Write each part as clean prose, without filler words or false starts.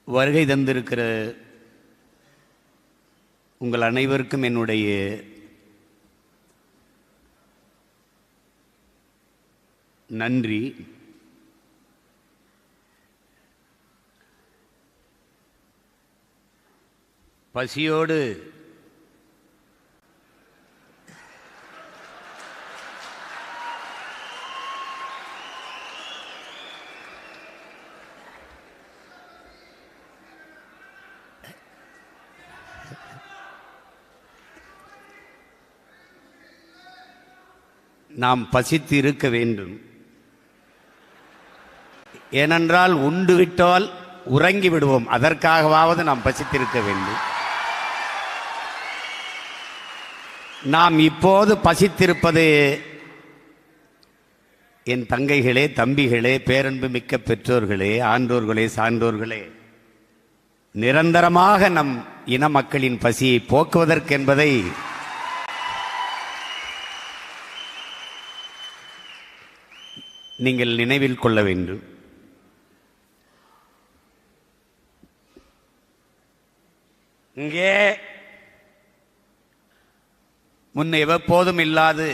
வருகை தந்திருக்கிற உங்கள் அனைவருக்கும் என்னுடைய நன்றி. பசியோடு நாம் பசித்து இருக்க வேண்டும். ஏனென்றால் உண்டு விட்டால் உறங்கி விடுவோம். அதற்காகவாவது நாம் பசித்திருக்க வேண்டும். நாம் இப்போது பசித்திருப்பது என் தங்கைகளே, தம்பிகளே, பேரன்பு மிக்க பெற்றோர்களே, ஆண்டோர்களே, சான்றோர்களே, நிரந்தரமாக நம் இன மக்களின் பசியை போக்குவதற்கென்பதை நீங்கள் நினைவில் கொள்ள வேண்டும். இங்கே முன்ன எப்போதும் இல்லாது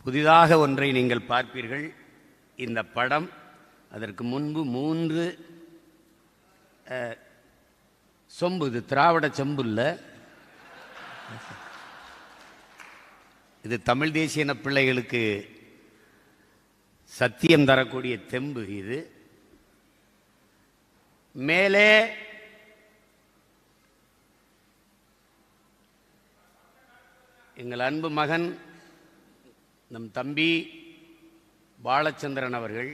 புதிதாக ஒன்றை நீங்கள் பார்ப்பீர்கள். இந்த படம் அதற்கு முன்பு 3 சொம்பு, இது திராவிட செம்பு இல்லை, இது தமிழ் தேசிய இன பிள்ளைகளுக்கு சத்தியம் தரக்கூடிய தெம்பு. இது மேலே எங்கள் அன்பு மகன் நம் தம்பி பாலச்சந்திரன் அவர்கள்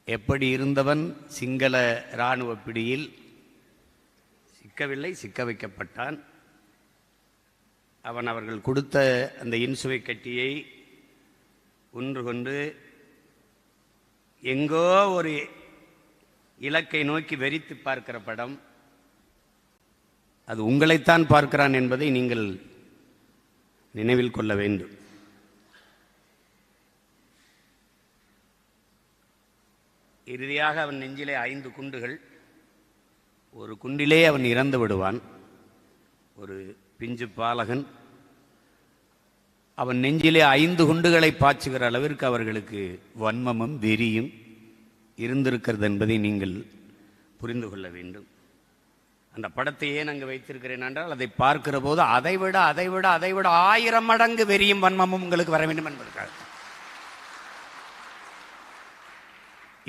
எப்படி இருந்தவன் சிங்கள இராணுவ பிடியில் சிக்கவில்லை, சிக்க வைக்கப்பட்டான். அவன் அவர்கள் கொடுத்த அந்த இன்சுவை கட்டியை ஒன்று கொண்டு எங்கோ ஒரு இலக்கை நோக்கி வெறித்து பார்க்கிற படம். அது உங்களைத்தான் பார்க்கிறான் என்பதை நீங்கள் நினைவில் கொள்ள வேண்டும். இறுதியாக அவன் நெஞ்சிலே 5 குண்டுகள். ஒரு குண்டிலே அவன் இறந்து விடுவான். ஒரு பிஞ்சு பாலகன் அவன் நெஞ்சிலே 5 குண்டுகளை பாய்ச்சுகிற அளவிற்கு அவர்களுக்கு வன்மமும் வெறியும் இருந்திருக்கிறது என்பதை நீங்கள் புரிந்து கொள்ள வேண்டும். அந்த படத்தை ஏன் அங்கு வைத்திருக்கிறேன் என்றால், அதை பார்க்கிற போது அதைவிட 1000 மடங்கு வெறியும் வன்மமும் உங்களுக்கு வர வேண்டும் என்பதற்காக.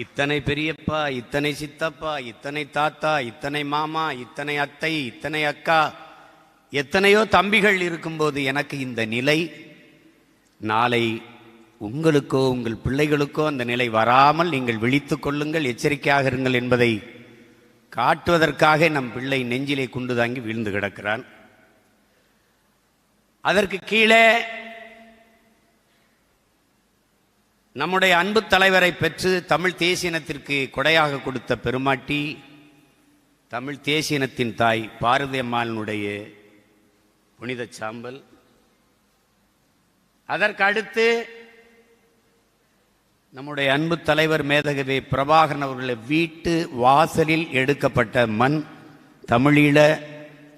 இத்தனை பெரியப்பா, இத்தனை சித்தப்பா, இத்தனை தாத்தா, இத்தனை மாமா, இத்தனை அத்தை, இத்தனை அக்கா, எத்தனையோ தம்பிகள் இருக்கும்போது எனக்கு இந்த நிலை, நாளை உங்களுக்கோ உங்கள் பிள்ளைகளுக்கோ அந்த நிலை வராமல் நீங்கள் விழித்துக் கொள்ளுங்கள், எச்சரிக்கையாக இருங்கள் என்பதை காட்டுவதற்காக நம் பிள்ளை நெஞ்சிலே குண்டு தாங்கி வீழ்ந்து கிடக்கிறான். அதற்கு கீழே நம்முடைய அன்பு தலைவரை பெற்று தமிழ் தேசியனத்திற்கு கொடையாக கொடுத்த பெருமாட்டி, தமிழ் தேசியனத்தின் தாய் பாரதி அம்மாளினுடைய புனித சாம்பல். அதற்கு அடுத்து நம்முடைய அன்பு தலைவர் மேதகவி பிரபாகரன் அவர்களுடைய வீட்டு வாசலில் எடுக்கப்பட்ட மண், தமிழீழ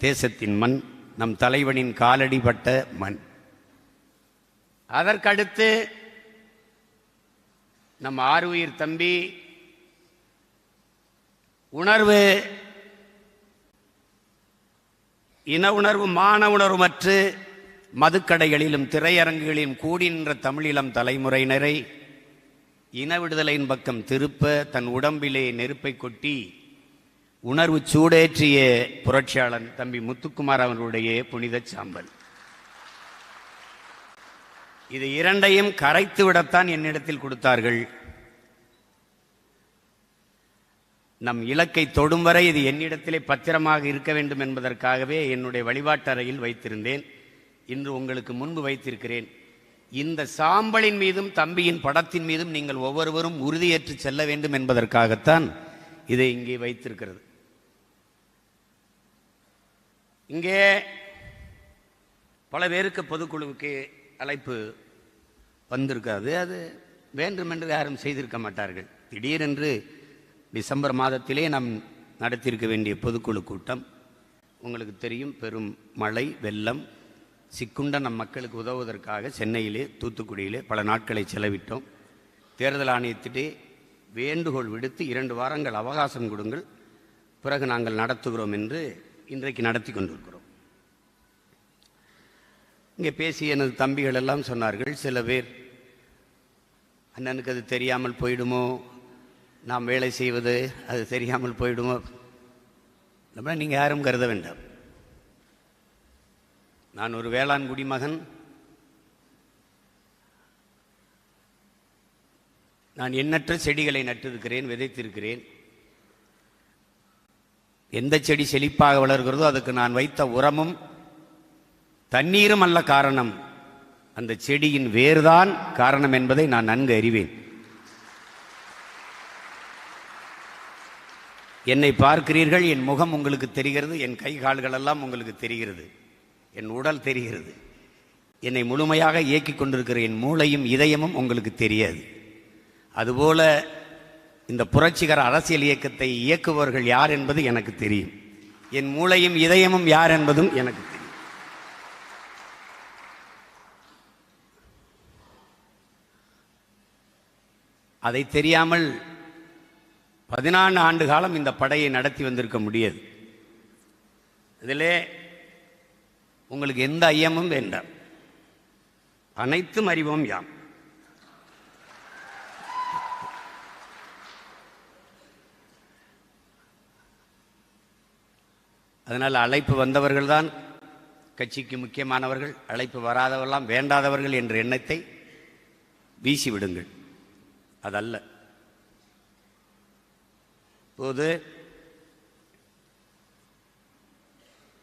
தேசத்தின் மண், நம் தலைவனின் காலடிப்பட்ட மண். அதற்கடுத்து நம் ஆருயிர் தம்பி உணர்வு, இன உணர்வு, மான உணர்வுமற்று மதுக்கடைகளிலும் திரையரங்குகளிலும் கூடி நின்ற தமிழீழம் தலைமுறையினரை இன விடுதலையின் பக்கம் திருப்ப தன் உடம்பிலே நெருப்பை கொட்டி உணர்வு சூடேற்றிய புரட்சியாளன் தம்பி முத்துக்குமார் அவர்களுடைய புனித சாம்பல். இது இரண்டையும் கரைத்து விடத்தான் என்னிடத்தில் கொடுத்தார்கள். நம் இலக்கை தொடும் வரை இது என்னிடத்திலே பத்திரமாக இருக்க வேண்டும் என்பதற்காகவே என்னுடைய வழிபாட்டு அறையில் வைத்திருந்தேன். இன்று உங்களுக்கு முன்பு வைத்திருக்கிறேன். இந்த சாம்பலின் மீதும் தம்பியின் படத்தின் மீதும் நீங்கள் ஒவ்வொருவரும் உறுதியேற்று செல்ல வேண்டும் என்பதற்காகத்தான் இதை இங்கே வைத்திருக்கிறது. இங்கே பல பேருக்கு பொதுக்குழுவுக்கு அழைப்பு வந்திருக்காது. அது வேண்டுமென்று யாரும் செய்திருக்க மாட்டார்கள். திடீரென்று டிசம்பர் மாதத்திலே நாம் நடத்தியிருக்க வேண்டிய பொதுக்குழு கூட்டம், உங்களுக்கு தெரியும், பெரும் மழை வெள்ளம் சிக்குண்ட நம் மக்களுக்கு உதவுவதற்காக சென்னையிலே தூத்துக்குடியிலே பல நாட்களை செலவிட்டோம். தேர்தல் ஆணையத்திலே வேண்டுகோள் விடுத்து 2 வாரங்கள் அவகாசம் கொடுங்கள், பிறகு நாங்கள் நடத்துகிறோம் என்று இன்றைக்கு நடத்தி கொண்டிருக்கிறோம். இங்கே பேசிய எனது தம்பிகள் எல்லாம் சொன்னார்கள், சில பேர் அண்ணனுக்கு அது தெரியாமல் போயிடுமோ, நாம் வேலை செய்வது அது தெரியாமல் போயிடுமோ. நீங்கள் யாரும் கருத வேண்டாம். நான் ஒரு வேளாண் குடிமகன். நான் எண்ணற்ற செடிகளை நட்டிருக்கிறேன், விதைத்திருக்கிறேன். எந்த செடி செழிப்பாக வளர்கிறதோ அதுக்கு நான் வைத்த உரமும் தண்ணீரும் அல்ல காரணம், அந்த செடியின் வேறுதான் காரணம் என்பதை நான் நன்கு அறிவேன். என்னை பார்க்கிறீர்கள், என் முகம் உங்களுக்கு தெரிகிறது, என் கை கால்கள் எல்லாம் உங்களுக்கு தெரிகிறது, என் உடல் தெரிகிறது. என்னை முழுமையாக இயக்கிக் கொண்டிருக்கிற என் மூளையும் இதயமும் உங்களுக்கு தெரியாது. அதுபோல இந்த புரட்சிகர அரசியல் இயக்கத்தை இயக்குபவர்கள் யார் என்பது எனக்கு தெரியும். என் மூளையும் இதயமும் யார் என்பதும் எனக்கு தெரியும். அதை தெரியாமல் 14 ஆண்டு காலம் இந்த படையை நடத்தி வந்திருக்க முடியாது. இதிலே உங்களுக்கு எந்த ஐயமும் வேண்டாம், அனைத்தும் அறிவோம் யாம். அதனால் அழைப்பு வந்தவர்கள்தான் கட்சிக்கு முக்கியமானவர்கள், அழைப்பு வராதவர்களாம் வேண்டாதவர்கள் என்ற எண்ணத்தை வீசிவிடுங்கள். அதல்ல. இப்போது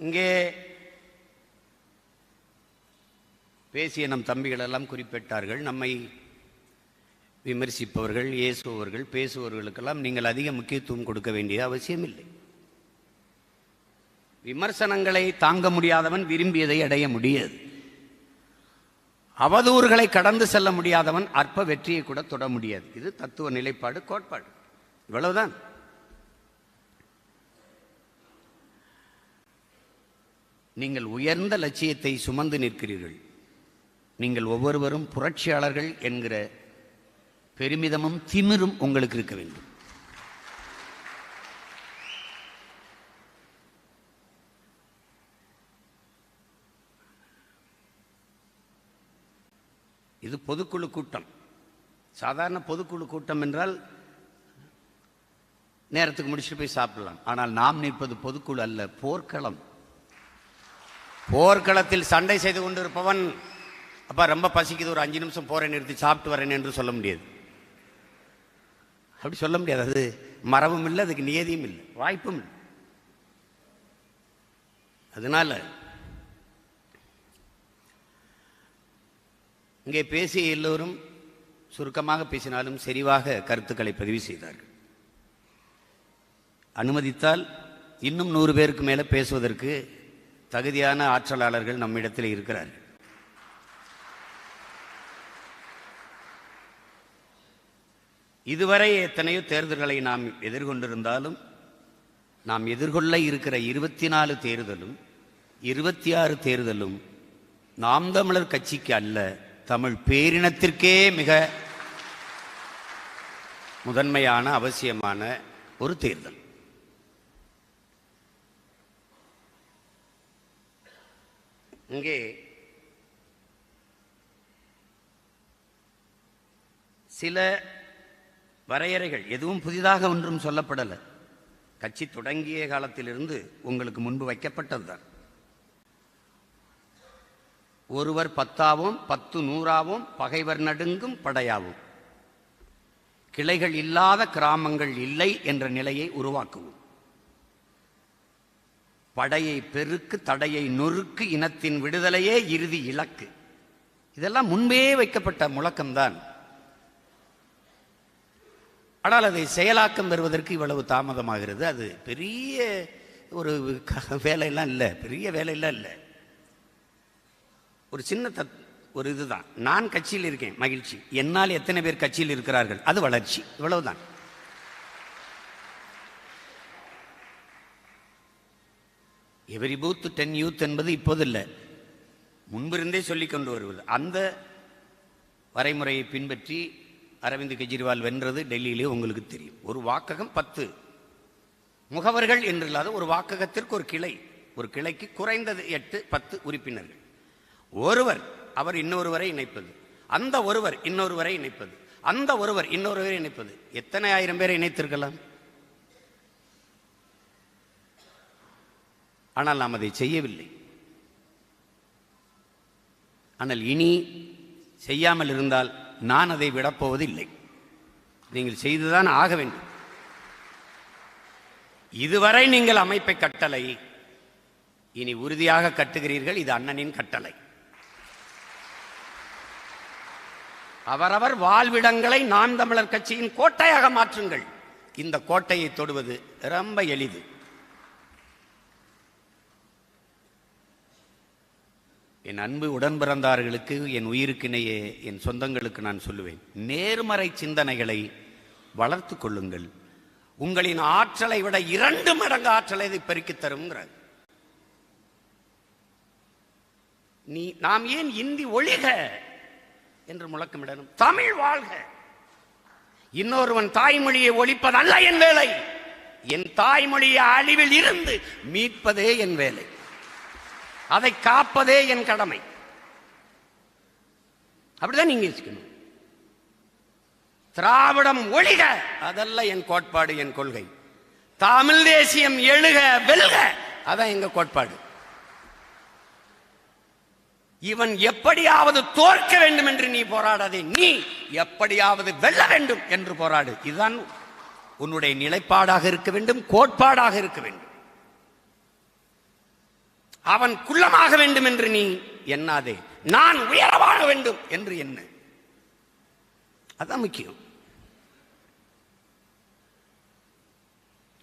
இங்கே பேசிய நம் தம்பிகள் எல்லாம் குறிப்பிட்டார்கள். நம்மை விமர்சிப்பவர்கள், ஏசுபவர்கள், பேசுபவர்களுக்கெல்லாம் நீங்கள் அதிக முக்கியத்துவம் கொடுக்க வேண்டிய அவசியம் இல்லை. விமர்சனங்களை தாங்க முடியாதவன் விரும்பியதை அடைய முடியாது. அவதூறுகளை கடந்து செல்ல முடியாதவன் அற்ப வெற்றியை கூட தொட முடியாது. இது தத்துவ நிலைப்பாடு, கோட்பாடு. இவ்வளவுதான். நீங்கள் உயர்ந்த லட்சியத்தை சுமந்து நிற்கிறீர்கள். நீங்கள் ஒவ்வொருவரும் புரட்சியாளர்கள் என்கிற பெருமிதமும் திமிரும் உங்களுக்கு இருக்க வேண்டும். இது பொதுக்குழு கூட்டம். சாதாரண பொதுக்குழு கூட்டம் என்றால் நேரத்துக்கு முடிச்சுட்டு போய் சாப்பிடலாம். ஆனால் நாம் நிற்பது பொதுக்குழு அல்ல, போர்க்களம். போர்க்களத்தில் சண்டை செய்து கொண்டிருப்பவன் அப்பா ரொம்ப பசிக்குது, ஒரு 5 நிமிஷம் போரை நிறுத்தி சாப்பிட்டு வரேன் என்று சொல்ல முடியாது. அப்படி சொல்ல முடியாது. அது மரபும் இல்லை, அதுக்கு நியதியும் இல்லை, வாய்ப்பும் இல்லை. அதனால இங்கே பேசிய எல்லோரும் சுருக்கமாக பேசினாலும் செறிவாக கருத்துக்களை பதிவு செய்தார்கள். அனுமதித்தால் இன்னும் 100 பேருக்கு மேலே பேசுவதற்கு தகுதியான ஆற்றலாளர்கள் நம்மிடத்தில் இருக்கிறார்கள். இதுவரை எத்தனையோ தேர்தல்களை நாம் எதிர்கொண்டிருந்தாலும் நாம் எதிர்கொள்ள இருக்கிற 24 தேர்தலும் 26 தேர்தலும் நாம் தமிழர் கட்சிக்கு அல்ல, தமிழ் பேரினத்திற்கே மிக முதன்மையான அவசியமான ஒரு தேர்தல். இங்கே சில வரையறைகள், எதுவும் புதிதாக ஒன்றும் சொல்லப்படலை, கட்சி தொடங்கிய காலத்திலிருந்து உங்களுக்கு முன்பு வைக்கப்பட்டதுதான். ஒருவர் 10ஆவும் 10 100ஆவும் பகைவர் நடுங்கும் படையாவும், கிளைகள் இல்லாத கிராமங்கள் இல்லை என்ற நிலையை உருவாக்குவோம். படையை பெருக்கு, தடையை நொறுக்கு, இனத்தின் விடுதலையே இறுதி இலக்கு. இதெல்லாம் முன்பே வைக்கப்பட்ட முழக்கம்தான். ஆனால் அதை செயலாக்கம் பெறுவதற்கு இவ்வளவு தாமதமாகிறது. அது பெரிய ஒரு வேலையெல்லாம் இல்லை, பெரிய வேலையெல்லாம் இல்லை. ஒரு சின்ன ஒரு இதுதான். நான் கட்சியில் இருக்கேன், மகிழ்ச்சி. என்னால் எத்தனை பேர் கட்சியில் இருக்கிறார்கள், அது வளர்ச்சி. இவ்வளவுதான். எவரி பூத் 10 யூத் என்பது இப்போது இல்லை, முன்பிருந்தே சொல்லிக் கொண்டு வருவது. அந்த வரைமுறையை பின்பற்றி அரவிந்த் கெஜ்ரிவால் வென்றது டெல்லியிலே உங்களுக்கு தெரியும். ஒரு வாக்ககம் 10 முகவர்கள் என்றில்லாத ஒரு வாக்ககத்திற்கு ஒரு கிளை, ஒரு கிளைக்கு குறைந்தது 8-10 உறுப்பினர்கள். ஒருவர் அவர் இன்னொருவரை இணைப்பது, அந்த ஒருவர் இன்னொருவரை இணைப்பது, அந்த ஒருவர் இன்னொருவரை இணைப்பது. எத்தனை ஆயிரம் பேரை இணைத்திருக்கலாம். ஆனால் நாம் அதை செய்யவில்லை. ஆனால் இனி செய்யாமல் இருந்தால் நான் அதை விடப்போவதில்லை. நீங்கள் செய்துதான் ஆக வேண்டும். இதுவரை நீங்கள் அமைப்பை கட்டளை, இனி உறுதியாக கட்டுகிறீர்கள். இது அண்ணனின் கட்டளை. அவரவர் வாழ்விடங்களை நாம் தமிழர் கட்சியின் கோட்டையாக மாற்றுங்கள். இந்த கோட்டையை தொடுவது ரொம்ப எளிது. என் அன்பு உடன் பிறந்தார்களுக்கு, என் உயிருக்கினையே என் சொந்தங்களுக்கு நான் சொல்லுவேன், நேர்மறை சிந்தனைகளை வளர்த்து கொள்ளுங்கள். உங்களின் ஆற்றலை விட 2 மடங்கு ஆற்றலை இதை பெருக்கித் தருங்கிறார். நாம் ஏன் இந்தி ஒழிக என்று முழக்கமிடணும்? தமிழ் வாழ்க. இன்னொருவன் தாய்மொழியை ஒழிப்பதல்ல என் வேலை. என் தாய்மொழியை அழிவில் இருந்து மீட்பதே என் வேலை. அதை காப்பதே என் கடமை. அப்படிதான் நீங்க யோசிக்கணும். திராவிடம் ஒழிக அதல்ல என் கோட்பாடு, என் கொள்கை. தமிழ் தேசியம் எழுக வெல்க, அதான் எங்க கோட்பாடு. இவன் எப்படியாவது தோற்க வேண்டும் என்று நீ போராடாதே, நீ எப்படியாவது வெல்ல வேண்டும் என்று போராடு. இதுதான் உன்னுடைய நிலைப்பாடாக இருக்க வேண்டும், கோட்பாடாக இருக்க வேண்டும். அவன் குள்ளமாக வேண்டும் என்று நீ எண்ணாதே, நான் உயரமாக வேண்டும் என்று எண்ண. அதான் முக்கியம்.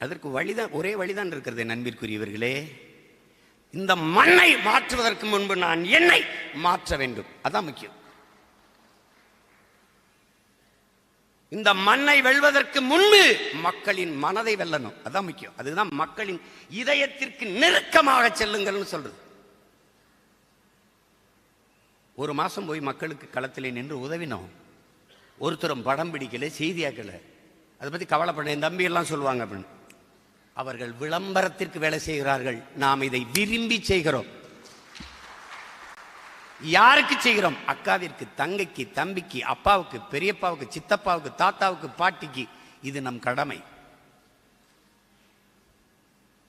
அதற்கு வழிதான், ஒரே வழிதான் இருக்கிறது. நண்பிற்குரியவர்களே, இந்த மண்ணை மாற்றுவதற்கு முன்பு நான் என்னை மாற்ற வேண்டும். அதான் முக்கியம். இந்த மண்ணை வெல்வதற்கு முன்பு மக்களின் மனதை வெல்லணும். அதான் முக்கியம். அதுதான் மக்களின் இதயத்திற்கு நெருக்கமாக செல்லுங்கள் சொல்றது. ஒரு மாசம் போய் மக்களுக்கு களத்திலே நின்று உதவினோம். ஒருத்தரும் படம் பிடிக்கல, செய்தியாக்கல, அதை பத்தி கவலைப்பட என் தம்பி எல்லாம் சொல்லுவாங்க அப்படின்னு. அவர்கள் விளம்பரத்திற்கு வேலை செய்கிறார்கள். நாம் இதை விரும்பி செய்கிறோம். யாருக்கு செய்கிறோம்? அக்காவிற்கு, தங்கைக்கு, தம்பிக்கு, அப்பாவுக்கு, பெரியப்பாவுக்கு, சித்தப்பாவுக்கு, தாத்தாவுக்கு, பாட்டிக்கு. இது நம் கடமை.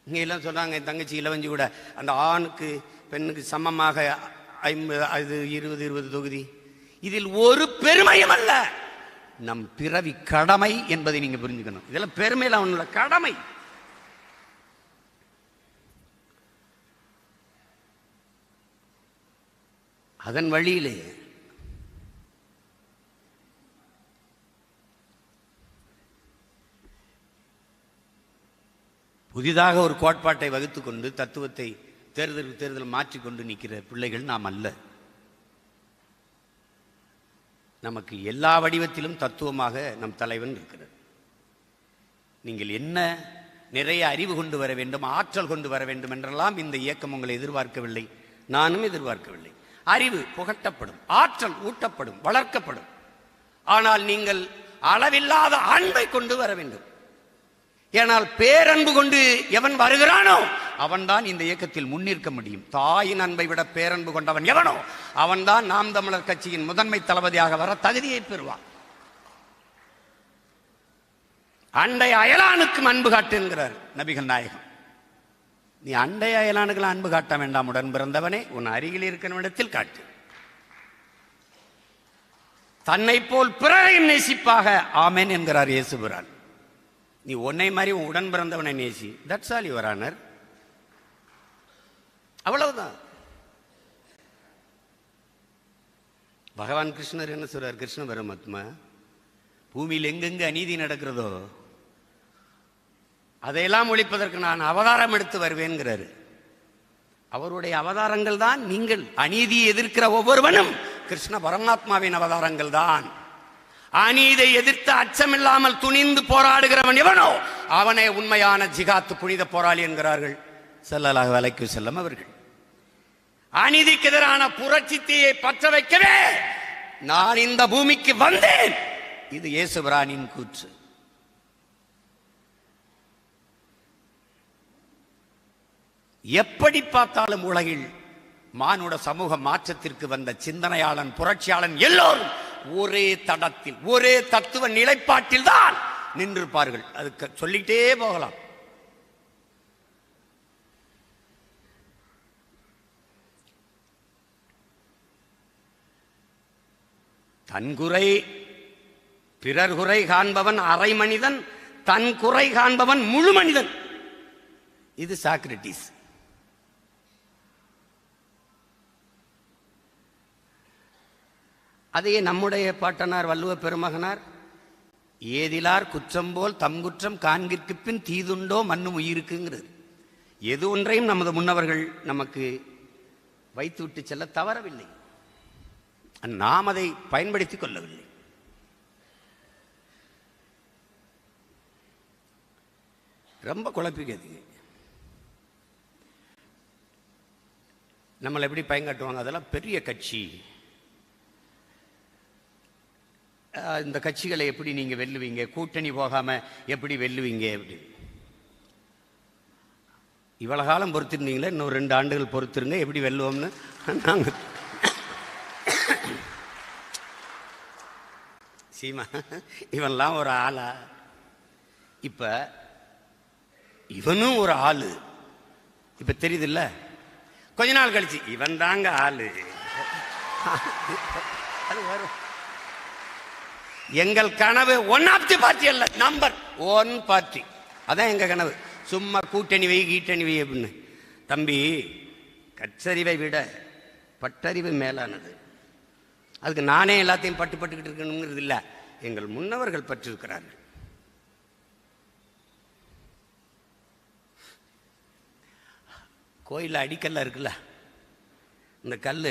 இங்க எல்லாம் சொல்றாங்க, என் தங்கச்சி இளவஞ்சி கூட அந்த ஆணுக்கு பெண்ணுக்கு சமமாக 20 தொகுதி. இதில் ஒரு பெருமையும் அல்ல, நம் பிறவி கடமை என்பதை நீங்க புரிஞ்சுக்கணும். இதெல்லாம் பெருமையில அவனோட கடமை. அதன் வழியிலே புதிதாக ஒரு கோட்பாட்டை வகுத்துக் கொண்டு தத்துவத்தை தேர்தல் மாற்றிக்கொண்டு நிற்கிற பிள்ளைகள் நாம் அல்ல. நமக்கு எல்லா வடிவத்திலும் தத்துவமாக நம் தலைவன் இருக்கிறார். நீங்கள் என்ன நிறைய அறிவு கொண்டு வர வேண்டும், ஆற்றல் கொண்டு வர வேண்டும் என்றெல்லாம் இந்த இயக்கம் உங்களை எதிர்பார்க்கவில்லை, நானும் எதிர்பார்க்கவில்லை. அறிவு புகட்டப்படும், ஆற்றல் ஊட்டப்படும், வளர்க்கப்படும். ஆனால் நீங்கள் அளவில்லாத அன்பை கொண்டு வர வேண்டும். ஏனால் பேரன்பு கொண்டு எவன் வருகிறானோ அவன்தான் இந்த இயக்கத்தில் முன்னிற்க முடியும். தாயின் அன்பை விட பேரன்பு கொண்டவன் எவனோ அவன்தான் நாம் தமிழர் கட்சியின் முதன்மை தளபதியாக வர தகுதியை பெறுவான். அண்டை அயலானுக்கும் அன்பு காட்டு என்கிறார் நபிகள் நாயகம். நீ அண்டை அயலானுக்கெல்லாம் அன்பு காட்ட வேண்டாம், உடன் பிறந்தவனே உன் அருகில் இருக்கிற இடத்தில் காட்டு. தன்னை போல் பிறரையும் நேசிப்பாக ஆமென் என்கிறார் இயேசுபிரான். நீ உன்னை மாதிரி உன் உடன் பிறந்தவனை நேசி. That's all your honour. அவ்வளவுதான். பகவான் கிருஷ்ணர் என்ன சொல்றார்? கிருஷ்ண பரமாத்மா, பூமியில் எங்கெங்கு அநீதி நடக்கிறதோ அதையெல்லாம் ஒழிப்பதற்கு நான் அவதாரம் எடுத்து வருவேன்கிறாரு. அவருடைய அவதாரங்கள் தான் நீங்கள். அநீதியை எதிர்க்கிற ஒவ்வொருவனும் கிருஷ்ண பரமாத்மாவின் அவதாரங்கள் தான். அநீதை எதிர்த்து அச்சமில்லாமல் துணிந்து போராடுகிறவன் எவனோ அவனே உண்மையான ஜிகாத்து புனித போராளி என்கிறார்கள் ஸல்லல்லாஹு அலைஹி வஸல்லம் அவர்கள். அநீதிக்கு எதிரான புரட்சி தீயை பற்ற வைக்கவே நான் இந்த பூமிக்கு வந்தேன். இது இயேசு பிரானின் கூற்று. எப்படி பார்த்தாலும் உலகில் மானுட சமூக மாற்றத்திற்கு வந்த சிந்தனையாளன், புரட்சியாளன் எல்லோரும் ஒரே தடத்தில், ஒரே தத்துவ நிலைப்பாட்டில் தான் நின்றிருப்பார்கள். அதுக்கு சொல்லிட்டே போகலாம். தன் குறை பிறர் குறை காண்பவன் அரை மனிதன், தன் குறை காண்பவன் முழு மனிதன். இது சாக்ரட்டிஸ். அதையே நம்முடைய பாட்டனார் வள்ளுவ பெருமகனார் ஏதிலார் குற்றம் போல் தம் குற்றம் காண்கிற்கு பின் தீதுண்டோ மண்ணும் உயிருக்குங்கிறது. எது ஒன்றையும் நமது முன்னவர்கள் நமக்கு வைத்துவிட்டு செல்ல தவறவில்லை. நாம் அதை பயன்படுத்திக் கொள்ளவில்லை. ரொம்ப குழப்பிக்காதீங்க. நம்மளை எப்படி பயங்காட்டுவாங்க? அதெல்லாம் பெரிய கட்சி, இந்த கட்சிகளை எப்படி நீங்க வெல்லுவீங்க, கூட்டணி போகாம எப்படி வெல்லுவீங்க அப்படி. இவ்வளவு காலம் பொறுத்திருந்தீங்களே, இன்னும் 2 ஆண்டுகள் பொறுத்திருங்க, எப்படி வெல்லுவோம்னு. நாங்க சீமா இவன்லாம் ஒரு ஆளா? இப்ப இவனும் ஒரு ஆளு. இப்ப தெரியுது இல்ல? கொஞ்ச நாள் கழிச்சு இவன் தாங்க ஆளு. அது வரும். எங்கள் கனவு ஒன் ஆஃப் தி பார்ட்டி அல்ல, நம்பர் 1 பார்ட்டி. அதான் எங்க கனவு. சும்மா கூட்டணி வை கீட்டணி வை அப்படின்னு. தம்பி, கற்றறிவை விட பட்டறிவு மேலானது. அதுக்கு நானே எல்லாத்தையும் பட்டுக்கிட்டு இருக்கணுங்கிறது இல்லை. எங்கள் முன்னவர்கள் பற்றிருக்கிறார்கள். கோயிலில் அடிக்கல்ல இருக்குல்ல, இந்த கல்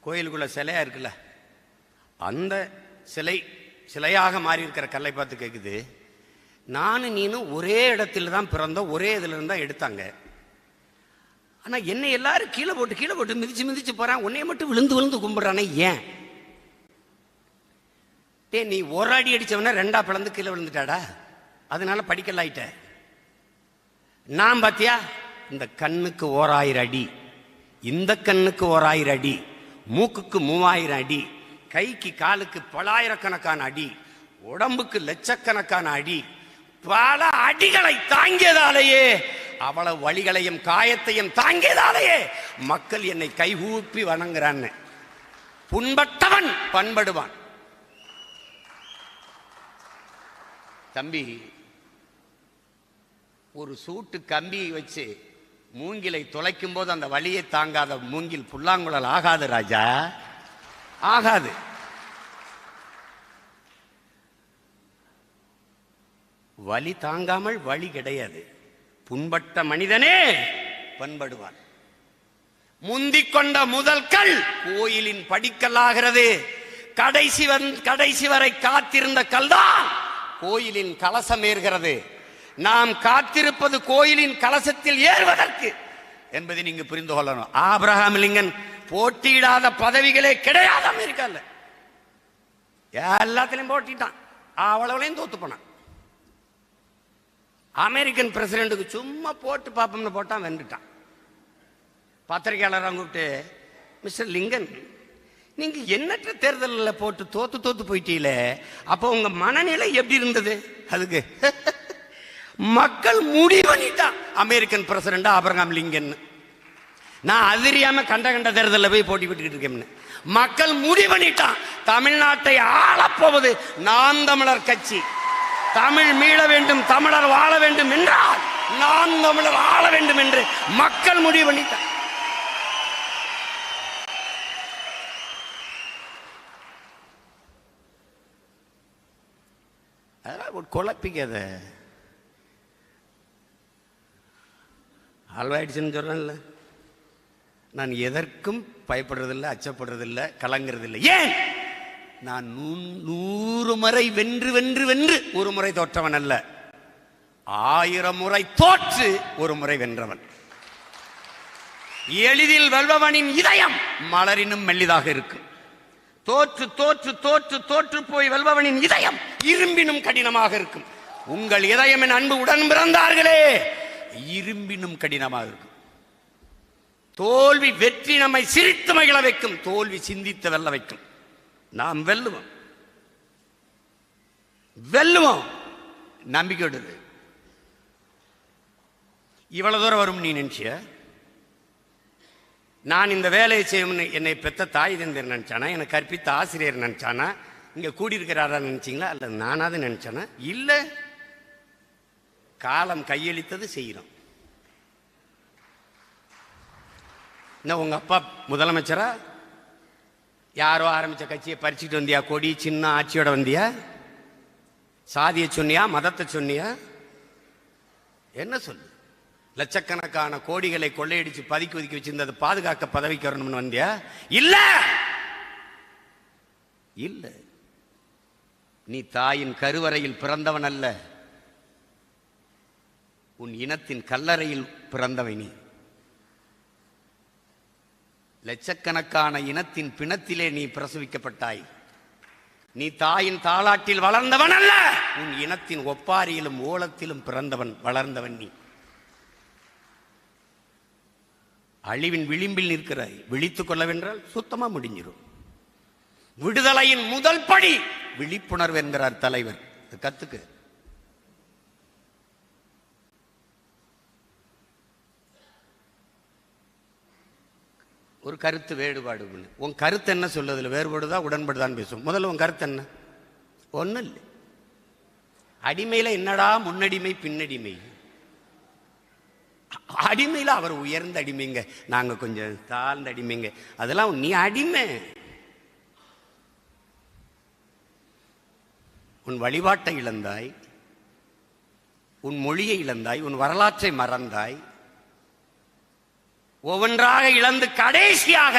கோயிலுக்குள்ள சிலையா இருக்குல்ல, அந்த சிலையாக மாறி இருக்கிற கல்லை பார்த்து கேட்குது, நானும் நீனும் ஒரே இடத்துல தான் பிறந்தோம், ஒரே இதுல இருந்தா எடுத்தாங்க. ஆனா என்னை எல்லாரும் கீழே போட்டு மிதிச்சு போறான், உன்னைய மட்டும் விழுந்து கும்பிடுறானே ஏன்? டே, நீ ஒரு அடி அடிச்சவன 2ஆ பிளந்து கீழே விழுந்துட்டாடா, அதனால படிக்கல ஆயிட்ட. நான் பாத்தியா, இந்த கண்ணுக்கு 1000 அடி, இந்த கண்ணுக்கு 1000 அடி, மூக்குக்கு 3000 அடி, கைக்கு காலுக்கு பலாயிரக்கணக்கான அடி, உடம்புக்கு லட்சக்கணக்கான அடி, பல அடிகளை தாங்கியதாலேயே, அவ்வளவு வழிகளையும் காயத்தையும் தாங்கியதாலேயே மக்கள் என்னை கைகூப்பி வணங்குறான். புண்பட்டவன் பண்படுவான். தம்பி, ஒரு சூட்டு கம்பி வச்சு மூங்கிலை துளைக்கும் போது அந்த வலியை தாங்காத மூங்கில் புல்லாங்குழல் ஆகாது ராஜா, ஆகாது. வலி தாங்காமல் வழி கிடையாது. புண்பட்ட மனிதனே பண்படுவான். முந்திக் கொண்ட முதல் கல் கோயிலின் படிக்கல்லாகிறது. கடைசி வரை காத்திருந்த கல்தான் கோயிலின் கலசம் ஏறுகிறது. நாம் காத்திருப்பது கோயிலின் கலசத்தில் ஏறுவதற்கு என்பதை நீங்க புரிந்து கொள்ளணும். ஆபிரகாம் லிங்கன் போட்டியிடாத பதவிகளே கிடையாது அமெரிக்கால. எல்லாத்திலையும் போட்டிட்டான், அவ்வளவுலையும் தோத்து போனான். அமெரிக்கன் பிரசிடென்ட்டுக்கு சும்மா போட்டு பார்ப்போம்னு போட்டான், வென்றுட்டான். பத்திரிகையாளராக கூப்பிட்டு, மிஸ்டர் லிங்கன், நீங்க எண்ணற்ற தேர்தலில் போட்டு தோத்து போயிட்டீங்களே, அப்போ உங்க மனநிலை எப்படி இருந்தது? அதுக்கு மக்கள் முடிவு பண்ணிட்டான் அமெரிக்கன் பிரசிடென்ட் ஆபிரகாம் லிங்கன். நான் அதிரியாம கண்ட தேர்தலில் போய் போட்டி விட்டுக்கிட்டு இருக்கேன். மக்கள் முடிவு பண்ணிட்டான், தமிழ்நாட்டை ஆளப்போவது நாம் தமிழர் கட்சி. தமிழ் மீள வேண்டும், தமிழர் வாழ வேண்டும் என்றால் நாம் தமிழர் ஆள வேண்டும் என்று மக்கள் முடிவு பண்ணிட்டார். அதெல்லாம் குழப்பிக்காத. ஆல்வாயிடுச்சுன்னு சொல்றேன்ல, நான் எதற்கும் பயப்படுறதில்லை, அச்சப்படுறதில்லை, கலங்குறதில்லை. ஏன்? நான் 100 முறை வென்று வென்று வென்று ஒரு முறை தோற்றவன் அல்ல, 1000 முறை தோற்று ஒரு முறை வென்றவன். எளிதில் வெல்பவனின் இதயம் மலரினும் மெல்லிதாக இருக்கும். தோற்று தோற்று தோற்று தோற்று போய் வெல்பவனின் இதயம் இரும்பினும் கடினமாக இருக்கும். உங்கள் இதயம் என் அன்பு உடன் பிறந்தார்களே இரும்பினும் கடினமாக இருக்கும். தோல்வி வெற்றி நம்மை சிரித்து மகிழ வைக்கும், தோல்வி சிந்தித்து வெல்ல வைக்கும். நாம் வெல்லுவோம், வெல்லுவோம், நம்பிக்கையோடு. இவ்வளவு தூரம் வரும் நீ நினைச்சிய? நான் இந்த வேலையை செய்யும் என்னை பெத்த தாய் தந்தர் நினைச்சானா, எனக்கு கற்பித்த ஆசிரியர் நினைச்சானா, இங்க கூடியிருக்கிறாரா நினைச்சீங்களா? அல்ல நானாவது நினைச்சானா? இல்ல, காலம் கையளித்தது செய்யறோம். இன்னும் உங்க அப்பா முதலமைச்சரா? யாரோ ஆரம்பிச்ச கட்சியை பறிச்சுட்டு வந்தியா? கொடி சின்ன ஆட்சியோட வந்தியா? சாதியை சொன்னியா? மதத்தை சொன்னியா? என்ன சொல்லு? லட்சக்கணக்கான கோடிகளை கொள்ளையடிச்சு பதுக்கி ஒதுக்கி வச்சிருந்தது பாதுகாக்க பதவிக்கு வரணும்னு வந்தியா? இல்ல இல்ல, நீ தாயின் கருவறையில் பிறந்தவன் அல்ல, உன் இனத்தின் கல்லறையில் பிறந்தவை. நீ லட்சக்கணக்கான இனத்தின் பிணத்திலே நீ பிரசவிக்கப்பட்டாய். நீ தாயின் தாளாட்டில் வளர்ந்தவன் அல்ல, உன் இனத்தின் ஒப்பாரியிலும் ஓலத்திலும் பிறந்தவன் வளர்ந்தவன். நீ அழிவின் விளிம்பில் நிற்கிறாய். விழித்துக் கொள்ளவென்றால் சுத்தமா முடிஞ்சிடும். விடுதலையின் முதல் படி விழிப்புணர்வு என்கிறார் தலைவர். கத்துக்கு. ஒரு கருத்து வேறுபாடு. உன் கருத்து என்ன சொல்லுதுல வேறுபாடுதா உடன்படுதான் பேசும். முதல்ல உன் கருத்து என்ன? ஒன்னும் இல்லை. அடிமையில என்னடா முன்னடிமை பின்னடிமை? அடிமையில அவர் உயர்ந்த அடிமைங்க, நாங்க கொஞ்சம் தாழ்ந்த அடிமைங்க. அதெல்லாம் நீ அடிமை. உன் வழிபாட்டை இழந்தாய், உன் மொழியை இழந்தாய், உன் வரலாற்றை மறந்தாய். ஒவ்வொன்றாக இழந்து கடைசியாக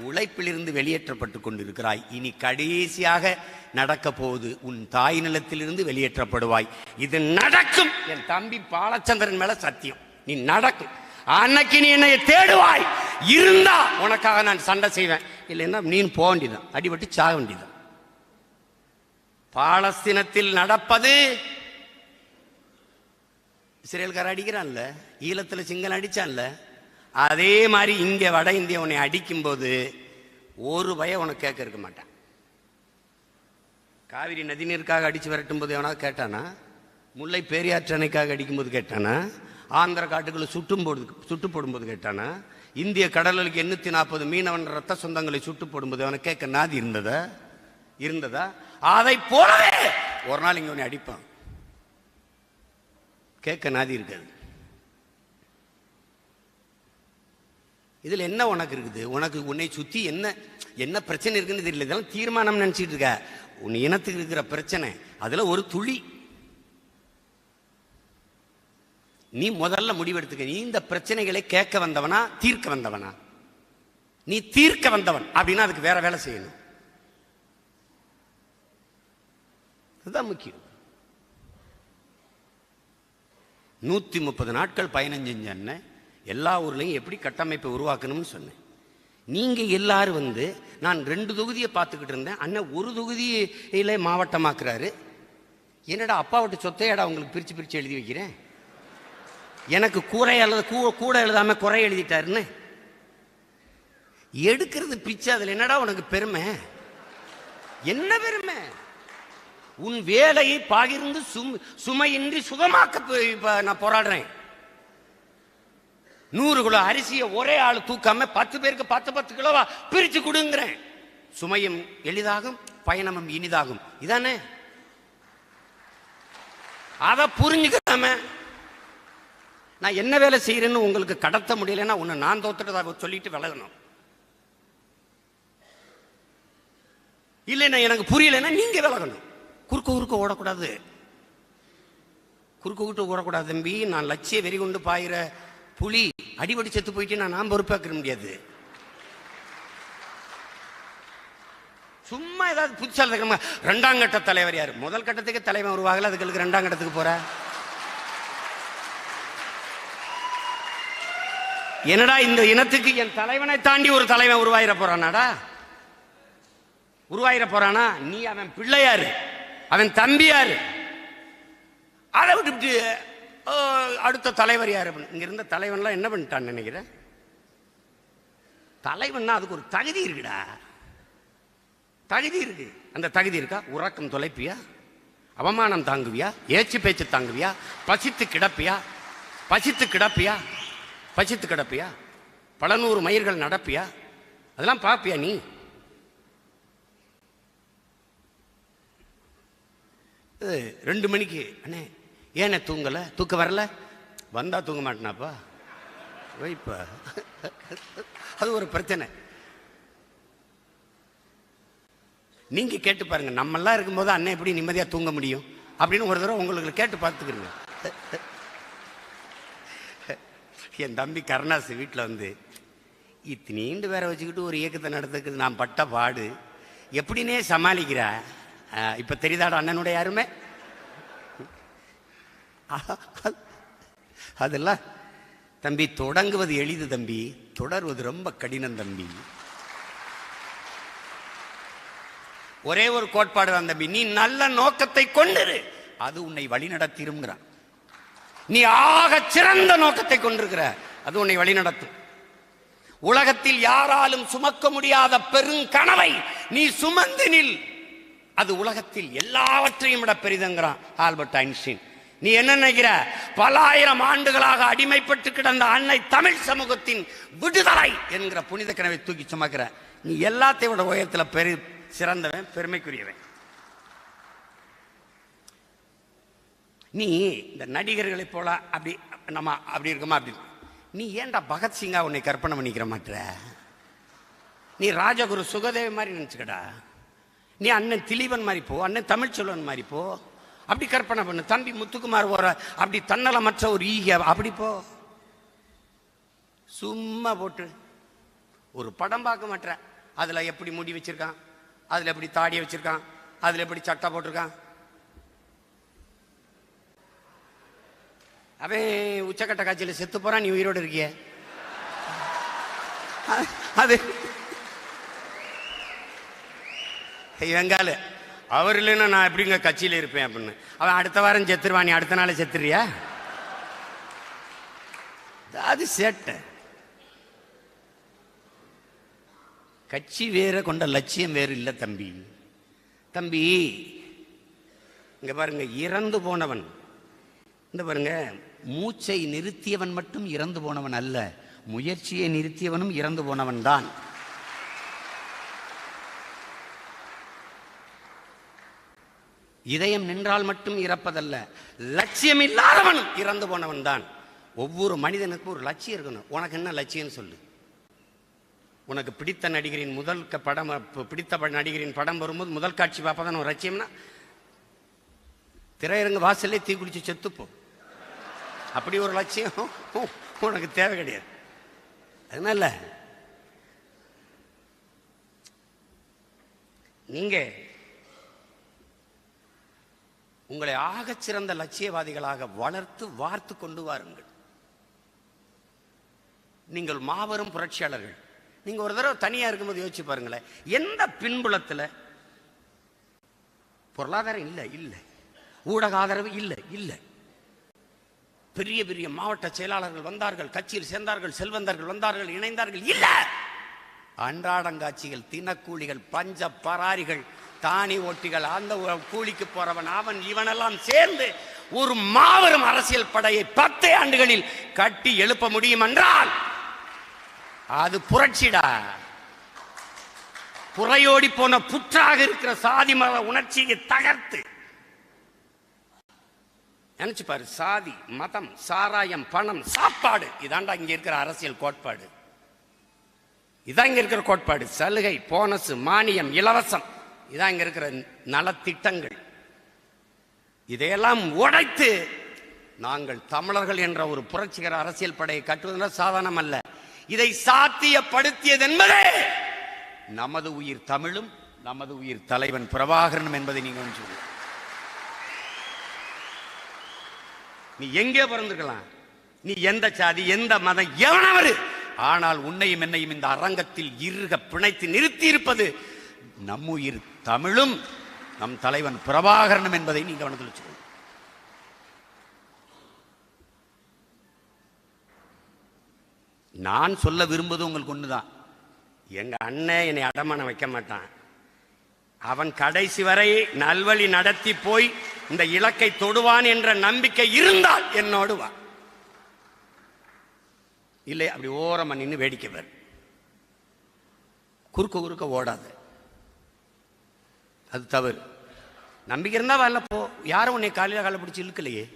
உழைப்பிலிருந்து வெளியேற்றப்பட்டுக் கொண்டிருக்கிறாய். இனி கடைசியாக நடக்க போவது உன் தாய் நிலத்திலிருந்து வெளியேற்றப்படுவாய். இது நடக்கும். என் தம்பி பாலச்சந்திரன் மேல சத்தியம். நீ நடக்கும். அன்னைக்கு நீ என்னை தேடுவாய். இருந்தா உனக்காக நான் சண்டை செய்வேன், இல்லைன்னா நீ போக வேண்டியதான், அடிபட்டு சாக வேண்டியதான். பாலஸ்தீனத்தில் நடப்பது இஸ்ரேல்கார அடிக்கிறான்ல, ஈழத்துல சிங்களம் அடிச்சான்ல, அதே மாதிரி இங்க வட இந்தியா உன்னை அடிக்கும் போது ஒரு பய உனக்கு கேட்க இருக்க மாட்டான். காவிரி நதிநீருக்காக அடிச்சு விரட்டும் போது எவனா கேட்டானா? முல்லை பேரியாற்று அணைக்காக அடிக்கும் போது கேட்டானா? ஆந்திர காட்டுக்குள்ள சுட்டு போடும்போது கேட்டானா? இந்திய கடலுக்கு 840 மீனவன் ரத்த சொந்தங்களை சுட்டு போடும்போது அவனை கேட்க நாதி இருந்ததா? அதை போலவே ஒரு நாள் இங்க உன்னை அடிப்பான், கேட்க நாதி இருக்காது. இதுல என்ன உனக்கு இருக்குது? உனக்கு உன்னை சுத்தி என்ன பிரச்சனை இருக்குன்னு தெரியல. இதெல்லாம் தீர்மானம் நினைச்சிட்டு இருக்க. உன் இனத்துக்கு இருக்கிற பிரச்சனை அதுல ஒரு துளி. நீ முதல்ல முடிவெடுத்துக்க. நீ இந்த பிரச்சனைகளை கேட்க வந்தவனா தீர்க்க வந்தவனா? நீ தீர்க்க வந்தவன் அப்படின்னா அதுக்கு வேற வேலை செய்யணும். அதுதான் முக்கியம். 130 நாட்கள் பயணம் செஞ்சேன்னு எல்லா ஊர்லையும் எப்படி கட்டமைப்பை உருவாக்கணும்னு சொன்னேன். நீங்க எல்லாரும் நான் 2 தொகுதியை பார்த்துக்கிட்டு இருந்தேன். அண்ணன் ஒரு தொகுதியில மாவட்டமாக்குறாரு. என்னடா அப்பா விட்டு சொத்தையாடா உங்களுக்கு பிரிச்சு பிரிச்சு எழுதி வைக்கிறேன். எனக்கு கூட எழுதாம குறை எழுதிட்டாருன்னு எடுக்கிறது பிச்சை. அதுல என்னடா உனக்கு பெருமை? என்ன பெருமை? உன் வேலையை பகிர்ந்து சுமையின்றி சுகமாக்க நான் போராடுறேன். 100 கிலோ அரிசியை ஒரே ஆள் தூக்காம 10 பேருக்கு 10 கிலோவா பிரிச்சு கொடுங்கிறேன். சுமையும் எளிதாகும், பயணமும் இனிதாகும். இதானே? அதை புரிஞ்சுக்காம நான் என்ன வேலை செய்யறேன்னு உங்களுக்கு கடத்த முடியலன்னா உன்னை நான் தோத்துட்டதா சொல்லிட்டு விலகணும். இல்லைன்னா எனக்கு புரியலைன்னா நீங்க விலகணும். குறுக்க ஓடக்கூடாது. குறுக்க ஓடக்கூடாது தம்பி. நான் லட்சிய வெறி கொண்டு பாயிற புலி. அடிபடி செத்து போயிட்டு நான் பொறுப்பாக்க முடியாது. சும்மா ஏதாவது புதுசாக இருக்கணுமா? 2ஆம் கட்ட தலைவர் யாரு? முதல் கட்டத்துக்கு தலைவன் உருவாகல, அதுக்கு 2ஆம் கட்டத்துக்கு போற. என்னடா இந்த இனத்துக்கு என் தலைவனை தாண்டி ஒரு தலைவன் உருவாயிர போறானாடா? உருவாயிர போறானா? நீ அவன் பிள்ளையாரு, அவன் தம்பியாரு. அதை விட்டு அடுத்த தலைவர் யாரு? இங்க இருந்த தலைவன்லாம் என்ன பண்ணிட்டான்னு நினைக்கிறேன். தலைவன்னா அதுக்கு ஒரு தகுதி இருக்குடா, தகுதி இருக்கு. அந்த தகுதி இருக்கா? உறக்கம் தொலைப்பியா? அவமானம் தாங்குவியா? ஏச்சு பேச்சு தாங்குவியா? பசித்து கிடப்பியா? பசித்து கிடப்பியா? பசித்து கிடப்பியா? பல 100 மைல்கள் நடப்பியா? அதெல்லாம் பாப்பியா நீ? இது 2 மணிக்கு அண்ணே ஏன தூங்கல? தூக்க வரல? வந்தா தூங்க மாட்டேனாப்பா வைப்பா. அது ஒரு பிரச்சனை. நீங்க கேட்டு பாருங்க, நம்மெல்லாம் இருக்கும்போது அண்ணன் எப்படி நிம்மதியா தூங்க முடியும் அப்படின்னு ஒரு தடவை உங்களுக்கு கேட்டு பார்த்துக்கிறீங்க. என் தம்பி கருணாசு வீட்டில் வந்து இத்தனீண்டு வேற வச்சுக்கிட்டு ஒரு இயக்கத்தை நடத்துக்கு நான் பட்ட பாடு எப்படின்னே சமாளிக்கிறா. இப்ப தெரியுதாடா அண்ணனுடைய யாருமே? அதெல்லாம் தம்பி தொடங்குவது எளிது தம்பி, தொடர்வது ரொம்ப கடினம் தம்பி. ஒரே ஒரு கோட்பாடு தான் தம்பி, நீ நல்ல நோக்கத்தை கொண்டிரு, அது உன்னை வழி நடத்திருங்கிறான். நீ ஆக சிறந்த நோக்கத்தை கொண்டிருக்கிற, அது உன்னை வழி நடத்தும். உலகத்தில் யாராலும் சுமக்க முடியாத பெருங்கனவை நீ சுமந்து நில், அது உலகத்தில் எல்லாவற்றையும் விட பெரிதுங்கிறான் ஆல்பர்ட் ஐன்ஸ்டீன். நீ என்ன நினைக்கிற? பல ஆயிரம் ஆண்டுகளாக அடிமைப்பட்டு கிடந்த அன்னை தமிழ் சமூகத்தின் விடுதலை என்கிற புனித கனவை தூக்கி சுமக்கிற. நீ எல்லாத்தையும் விட உயரத்தில் சிறந்தவன், பெருமைக்குரியவன். நீ இந்த நடிகர்களை போல அப்படி நம்ம அப்படி இருக்குமா? அப்படி நீ ஏன்டா பகத்சிங்கா உன்னை கற்பனை பண்ணிக்கிற மாட்ட? நீ ராஜகுரு சுகதேவ மாதிரி நினைச்சுக்கடா. நீ அண்ணன் திலீபன் மாதிரி போ, அண்ணன் தமிழ்ச்செல்வன் மாதிரி போ, அப்படி கற்பனை பண்ணு. தம்பி முத்துக்குமார் போற அப்படி தன்னலமற்ற ஒரு ஈக அப்படி போ. சும்மா போட்டு ஒரு படம் பார்க்க மாட்டேற. அதுல எப்படி முடி வச்சிருக்கான், அதுல எப்படி தாடியை வச்சிருக்கான், அதுல எப்படி சட்டை போட்டிருக்கான். அவன் உச்சக்கட்ட காட்சியில் செத்து போறான், நீ உயிரோடு இருக்கிய. அது வெங்கால அவர் இல்லைன்னா நான் எப்படிங்க கட்சியில் இருப்பேன் அப்படின்னு. அவன் அடுத்த வாரம் செத்துருவான், நீ அடுத்த நாள் செத்துறியா? அது சேட்டை. கட்சி வேற கொண்ட லட்சியம் வேறு இல்லை தம்பி. தம்பி இங்க பாருங்க, இறந்து போனவன் இந்த பாருங்க, மூச்சை நிறுத்தியவன் மட்டும் இறந்து போனவன் அல்ல, முயற்சியை நிறுத்தியவனும் இறந்து போனவன் தான். இதயம் நின்றால் மட்டும் இறப்பதல்ல, லட்சியம் இல்லாதவனும் இறந்து போனவன் தான். ஒவ்வொரு மனிதனுக்கும் ஒரு லட்சியம் இருக்கணும். உனக்கு என்ன லட்சியம் சொல்லு. உனக்கு பிடித்த நடிகரின் முதல் படம், பிடித்த நடிகரின் படம் வரும்போது முதல் காட்சி பார்ப்பதான் ஒரு லட்சியம்னா திரையரங்கு வாசல்லே தீ குடிச்சு செத்துப்போ. அப்படி ஒரு லட்சியம் உனக்கு தேவை கிடையாது. அதனால நீங்க உங்களை ஆகச்சிறந்த லட்சியவாதிகளாக வளர்த்து வார்த்து கொண்டு வாருங்கள். நீங்கள் மாபெரும் புரட்சியாளர்கள். நீங்க ஒரு தடவை தனியா இருக்கும்போது யோசிச்சு பாருங்களேன், எந்த பின்புலத்துல பொருளாதாரம் இல்லை, இல்லை ஊடக ஆதரவு இல்லை, இல்லை பெரிய பெரிய மாவட்ட செயலாளர்கள் வந்தார்கள், கட்சியில் சேர்ந்தார்கள், செல்வந்தர்கள் வந்தார்கள், இணைந்தார்கள், இல்ல அன்றாடங்காட்சிகள், தினக்கூலிகள், பஞ்ச பராரிகள், தானி ஓட்டிகள், அந்த கூலிக்கு போறவன் அவன் இவனெல்லாம் சேர்ந்து ஒரு மாபெரும் அரசியல் படையை 10 ஆண்டுகளில் கட்டி எழுப்ப முடியும் என்றால் அது புரட்சிடா. புறையோடி போன புற்றாக இருக்கிற சாதி மத உணர்ச்சியை தகர்த்து நினைச்சு பாரு. சாதி, மதம், சாராயம், பணம், சாப்பாடு, இதாண்டா இங்க இருக்கிற அரசியல் கோட்பாடு. இதான் இங்க இருக்கிற கோட்பாடு. சலுகை, போனஸ், மானியம், இலவசம், இதான் இங்க இருக்கிற நலத்திட்டங்கள். இதையெல்லாம் உடைத்து நாங்கள் தமிழர்கள் என்ற ஒரு புரட்சிகர அரசியல் படையை கட்டுவதென்றால் சாதாரணம் அல்ல. இதை சாத்தியப்படுத்தியது என்பதே நமது உயிர் தமிழும் நமது உயிர் தலைவன் பிரபாகரனும் என்பதை நீங்கள் சொல்லுங்க. நீ எங்கே பிறந்திருக்கலாம், நீ எந்த சாதி எந்த மதம் எவனவரு, ஆனால் உன்னையும் என்னையும் இந்த அரங்கத்தில் இறுக பிணைத்து நிறுத்தி இருப்பது நம்முயிர் தமிழும் நம் தலைவன் பிரபாகரனும் என்பதை நீங்க கவனத்தில் வச்சுக்கணும். நான் சொல்ல விரும்புவது உங்களுக்கு ஒண்ணுதான். எங்க அண்ணன் என்னை அடமானம் வைக்க மாட்டான். அவன் கடைசி வரை நல்வழி நடத்தி போய் இந்த இலக்கை தொடுவான் என்ற நம்பிக்கை இருந்தால் என்னோடு வா. இல்லை அப்படி ஓரமா நின்று வேடிக்கை பார், குறுக்க குறுக்க ஓடாது, அது தவறு. நம்பிக்கை இருந்தா வரல போ. யாரும் உன்னை காலையில காலை பிடிச்சி இழுக்கலையே,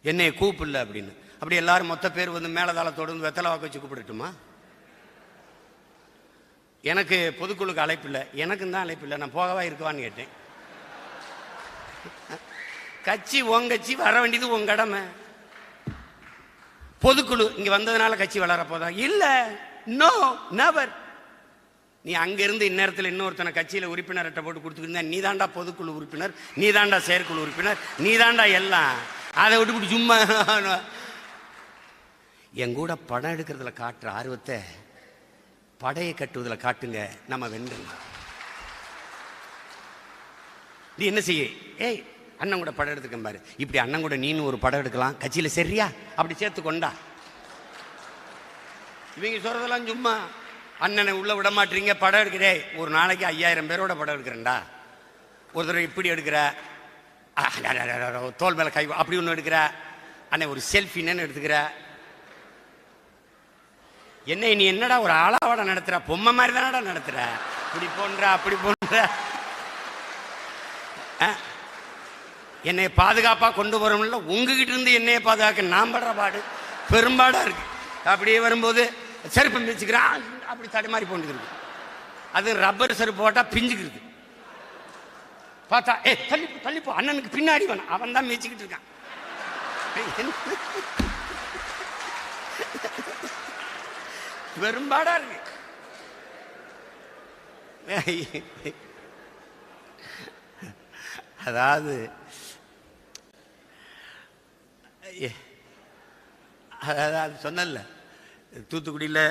என்னை கூப்பிடல அப்படின்னு. அப்படி எல்லாரும் மொத்த பேர் வந்து மேலதாளத்தோடு வந்து வெத்தலை வாக்கு வச்சு கூப்பிடட்டுமா? எனக்கு பொதுக்குழுக்கு அழைப்பு இல்லை, எனக்கும் தான் அழைப்பு இல்லை, நான் போகவா இருக்குவான்னு கேட்டேன். கட்சி உங்க கட்சி வர வேண்டியது உங்க கடமை. பொதுக்குழு இங்க வந்ததுனால கட்சி வளர போதா? இல்ல, நோ, நெவர். நீ அங்கிருந்து இந்நேரத்தில் இன்னொருத்தனை கட்சியில உறுப்பினர் அட்டை போட்டு கொடுத்துருந்தா நீ தாண்டா பொதுக்குழு உறுப்பினர், நீ தாண்டா செயற்குழு உறுப்பினர், நீ தாண்டா எல்லாம். அதை விட்டு சும்மா எங்கூட படம் எடுக்கிறதுல காட்டுற ஆர்வத்தை படையை கட்டுவதில் காட்டுங்க, நம்ம வென்றோம். நீ என்ன செய்ய, ஏய் அண்ணன் கூட படம் எடுத்துக்க பாரு, இப்படி அண்ணன் கூட நீனு ஒரு படம் எடுக்கலாம், கட்சியில் சரியா அப்படி சேர்த்து கொண்டா. இவங்க சொல்றதெல்லாம் சும்மா. அண்ணனை உள்ள விட மாட்டீங்க, படம் எடுக்கிறே, ஒரு நாளைக்கு 5000 பேரோட படம் எடுக்கிறேன்டா. ஒரு தடவை இப்படி எடுக்கிற, தோல் மேல கை அப்படி ஒன்று எடுக்கிற, அண்ணன் ஒரு செல்ஃபின்னு எடுத்துக்கிற. என்ன நீ என்னடா ஒரு ஆளாவட நடத்துற, பொம்மை மாதிரி தானடா நடத்துற, இப்படி போன்ற அப்படி போன்ற. என்னை பாதுகாப்பா கொண்டு வரும்ல, உங்ககிட்ட இருந்து என்னைய பாதுகாக்க நான் படுற பாடு பெரும்பாடா இருக்கு. அப்படியே வரும்போது செருப்பு மிதிச்சுக்கிறான், அப்படி தடுமாறி போட்டுருக்கு. அது ரப்பர் செருப்பு போட்டா பிஞ்சுக்கிறது. பார்த்தா தள்ளி தள்ளிப்போ, அண்ணனுக்கு பின்னாடி வேணும், அவன் தான் மிதிச்சுக்கிட்டு இருக்கான். பெரும்பாடா இருக்கு. அதாவது அது சொன்னல, தூத்துக்குடியில்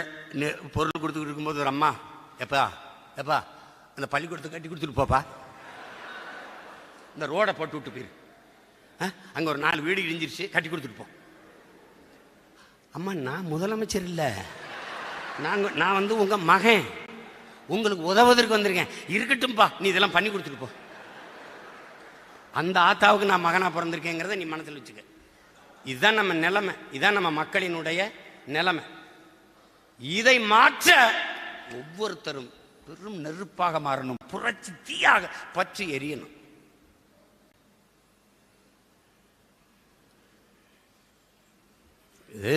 பொருள் கொடுத்துக்கிட்டு இருக்கும்போது ஒரு அம்மா, எப்பா எப்பா அந்த பள்ளிக்கூடத்தை கட்டி கொடுத்துட்டு போப்பா, இந்த ரோடை போட்டு விட்டு போயிரு, அங்கே ஒரு 4 வீடு இடிஞ்சிருச்சு, கட்டி கொடுத்துட்டு போ. அம்மா நான் முதலமைச்சர் இல்லை, நான் வந்து உங்க மகன், உங்களுக்கு உதவுவதற்கு வந்திருக்கேன், இருக்கட்டும்பா நீ இதெல்லாம் பண்ணி கொடுத்துட்டு போ. அந்த ஆத்தாவுக்கு நான் மகனா பிறந்திருக்கேங்கிறத நீ மனசில் வச்சுக்க. இதுதான் நம்ம நிலைமை, இதுதான் நம்ம மக்களினுடைய நிலைமை. இதை மாற்ற ஒவ்வொருத்தரும் பெரும் நெருப்பாக மாறணும், புரட்சி தீயாக பற்றி எரியணும். இது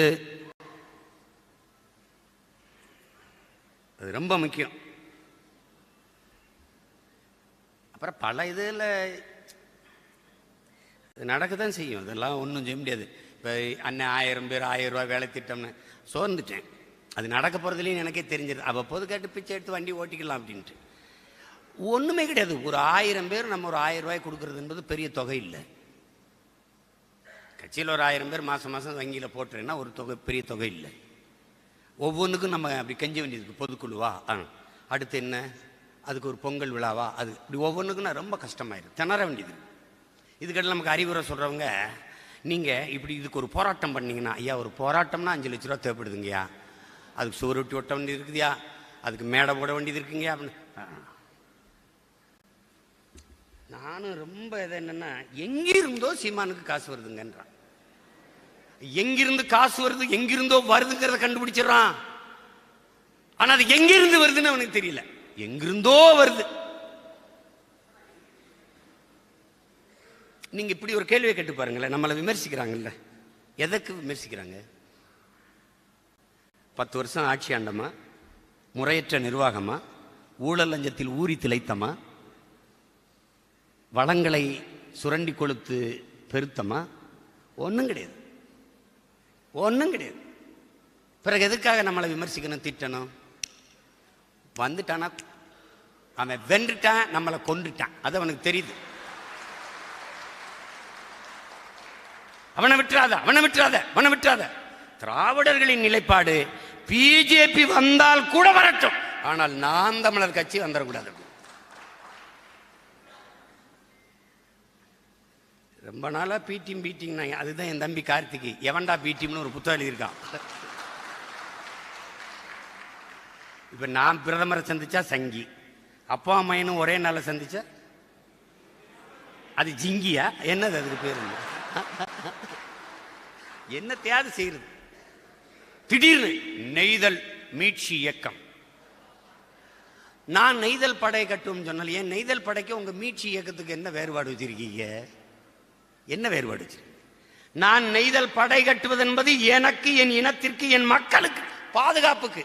அது ரொம்ப முக்கியம். அப்புறம் பல இதில் நடக்கத்தான் செய்யும், அதெல்லாம் ஒன்றும் செய்ய முடியாது. இப்போ அண்ணன் 1000 பேர் 1000 ரூபாய் வேலை திட்டம்னு சோர்ந்துட்டேன். அது நடக்க போகிறதுலேயும் எனக்கே தெரிஞ்சிருது. அவ்வப்போது கேட்டு பிச்சை எடுத்து வண்டி ஓட்டிக்கலாம் அப்படின்ட்டு ஒன்றுமே கிடையாது. ஒரு 1000 பேர் நம்ம ஒரு 1000 ரூபாய் கொடுக்குறது என்பது பெரிய தொகை இல்லை. கட்சியில் ஒரு 1000 பேர் மாதம் மாதம் வங்கியில் போட்டுறேன்னா ஒரு தொகை, பெரிய தொகை இல்லை. ஒவ்வொன்றுக்கும் நம்ம அப்படி கெஞ்ச வேண்டியது. பொதுக்குழுவா, அடுத்து என்ன, அதுக்கு ஒரு பொங்கல் விழாவா, அது இப்படி ஒவ்வொன்றுக்கும் நான் ரொம்ப கஷ்டமாயிடும், திணற வேண்டியது. இதுக்கிட்ட நமக்கு அறிவுரை சொல்கிறவங்க, நீங்கள் இப்படி இதுக்கு ஒரு போராட்டம் பண்ணீங்கன்னா, ஐயா ஒரு போராட்டம்னா 5 லட்ச ரூபா தேவைப்படுதுங்கய்யா, அதுக்கு சுவரொட்டி ஒட்ட வேண்டியது இருக்குதுயா, அதுக்கு மேடை போட வேண்டியது இருக்குங்கய்யா அப்படின்னு. நானும் ரொம்ப இது என்னன்னா, எங்கிருந்தோ சீமானுக்கு காசு வருதுங்கன்றான். எங்கிருந்து காசு வருது, எங்கிருந்தோ வருதுங்கிறத கண்டுபிடிச்சிடறான். ஆனா அது எங்கிருந்து வருதுன்னு அவனுக்கு தெரியல, எங்கிருந்தோ வருது. நீங்க இப்படி ஒரு கேள்வியை கேட்டு பாருங்களேன். நம்மளை விமர்சிக்கிறாங்கல்ல, எதற்கு விமர்சிக்கிறாங்க? 10 வருஷம் ஆட்சி ஆண்டமா, முறையற்ற நிர்வாகமா, ஊழல் லஞ்சத்தில் ஊறி திளைத்தமா, வளங்களை சுரண்டி கொளுத்து பெருத்தமா? ஒன்றும் கிடையாது, ஒன்றும் கிடையாது. பிறகு எதுக்காக நம்மளை விமர்சிக்கணும், திட்டணும்? வந்துட்டானா அவன் வென்றுட்டான், நம்மளை கொண்டுட்டான், அது அவனுக்கு தெரியுது. அவனை விட்டுறாத, அவனை விட்டுறாத, அவனை விட்டுறாத. திராவிடர்களின் நிலைப்பாடு பிஜேபி வந்தால் கூட வரட்டும், ஆனால் நாம் தமிழர் கட்சி வந்துடக்கூடாது. ரொம்ப நாளா பீட்டிங் பீட்டிங், அதுதான் என் தம்பி கார்த்திகை எவன்டா பீட்டிம்னு ஒரு புத்தகம் எழுதியிருக்கான். இப்ப நான் பிரதமரை சந்திச்சா சங்கி, அப்பா அம்மையனும் ஒரே நாள சந்திச்சா அது ஜிங்கியா? என்னது அதுக்கு பேரு? என்ன தேவை செய்யறது? திடீர்னு நெய்தல் மீட்சி இயக்கம். நான் நெய்தல் படை கட்டும் சொன்னல, ஏன் நெய்தல் படைக்கு உங்க மீட்சி இயக்கத்துக்கு என்ன வேறுபாடு வச்சிருக்கீங்க? என்ன வேறுபாடு வச்சிருக்கீங்க? நான் நெய்தல் படை கட்டுவது என்பது எனக்கு, என் இனத்திற்கு, என் மக்களுக்கு பாதுகாப்புக்கு.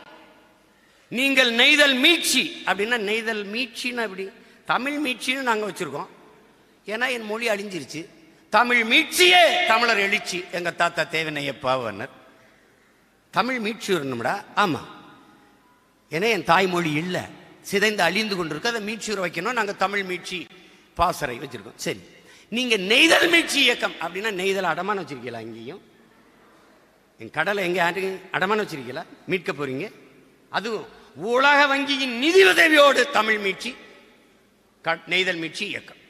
நீங்கள் நெய்தல் மீட்சி அப்படின்னா, நெய்தல் மீட்சின்னு அப்படி தமிழ் மீட்சின்னு நாங்கள் வச்சிருக்கோம். ஏன்னா என் மொழி அழிஞ்சிருச்சு. தமிழ் மீட்சியே தமிழர் எழுச்சி. எங்க தாத்தா தேவனையப்பாவனர் தமிழ் மீட்சி வரணும்டா. ஆமா, ஏன்னா என் தாய்மொழி இல்லை, சிதைந்து அழிந்து கொண்டிருக்கு, அதை மீட்சி வைக்கணும். நாங்கள் தமிழ் மீட்சி பாசறை வச்சிருக்கோம். சரி, நீங்க நெய்தல் மீட்சி இயக்கம் அப்படின்னா நெய்தல் அடமான வச்சிருக்கீங்களா? இங்கேயும் என் கடலை எங்க அடமான வச்சிருக்கீங்களா? மீட்க போறீங்க. அதுவும் உலக வங்கியின் நிதி உதவியோடு தமிழ் மீட்சி, நெய்தல் மீட்சி இயக்கம்.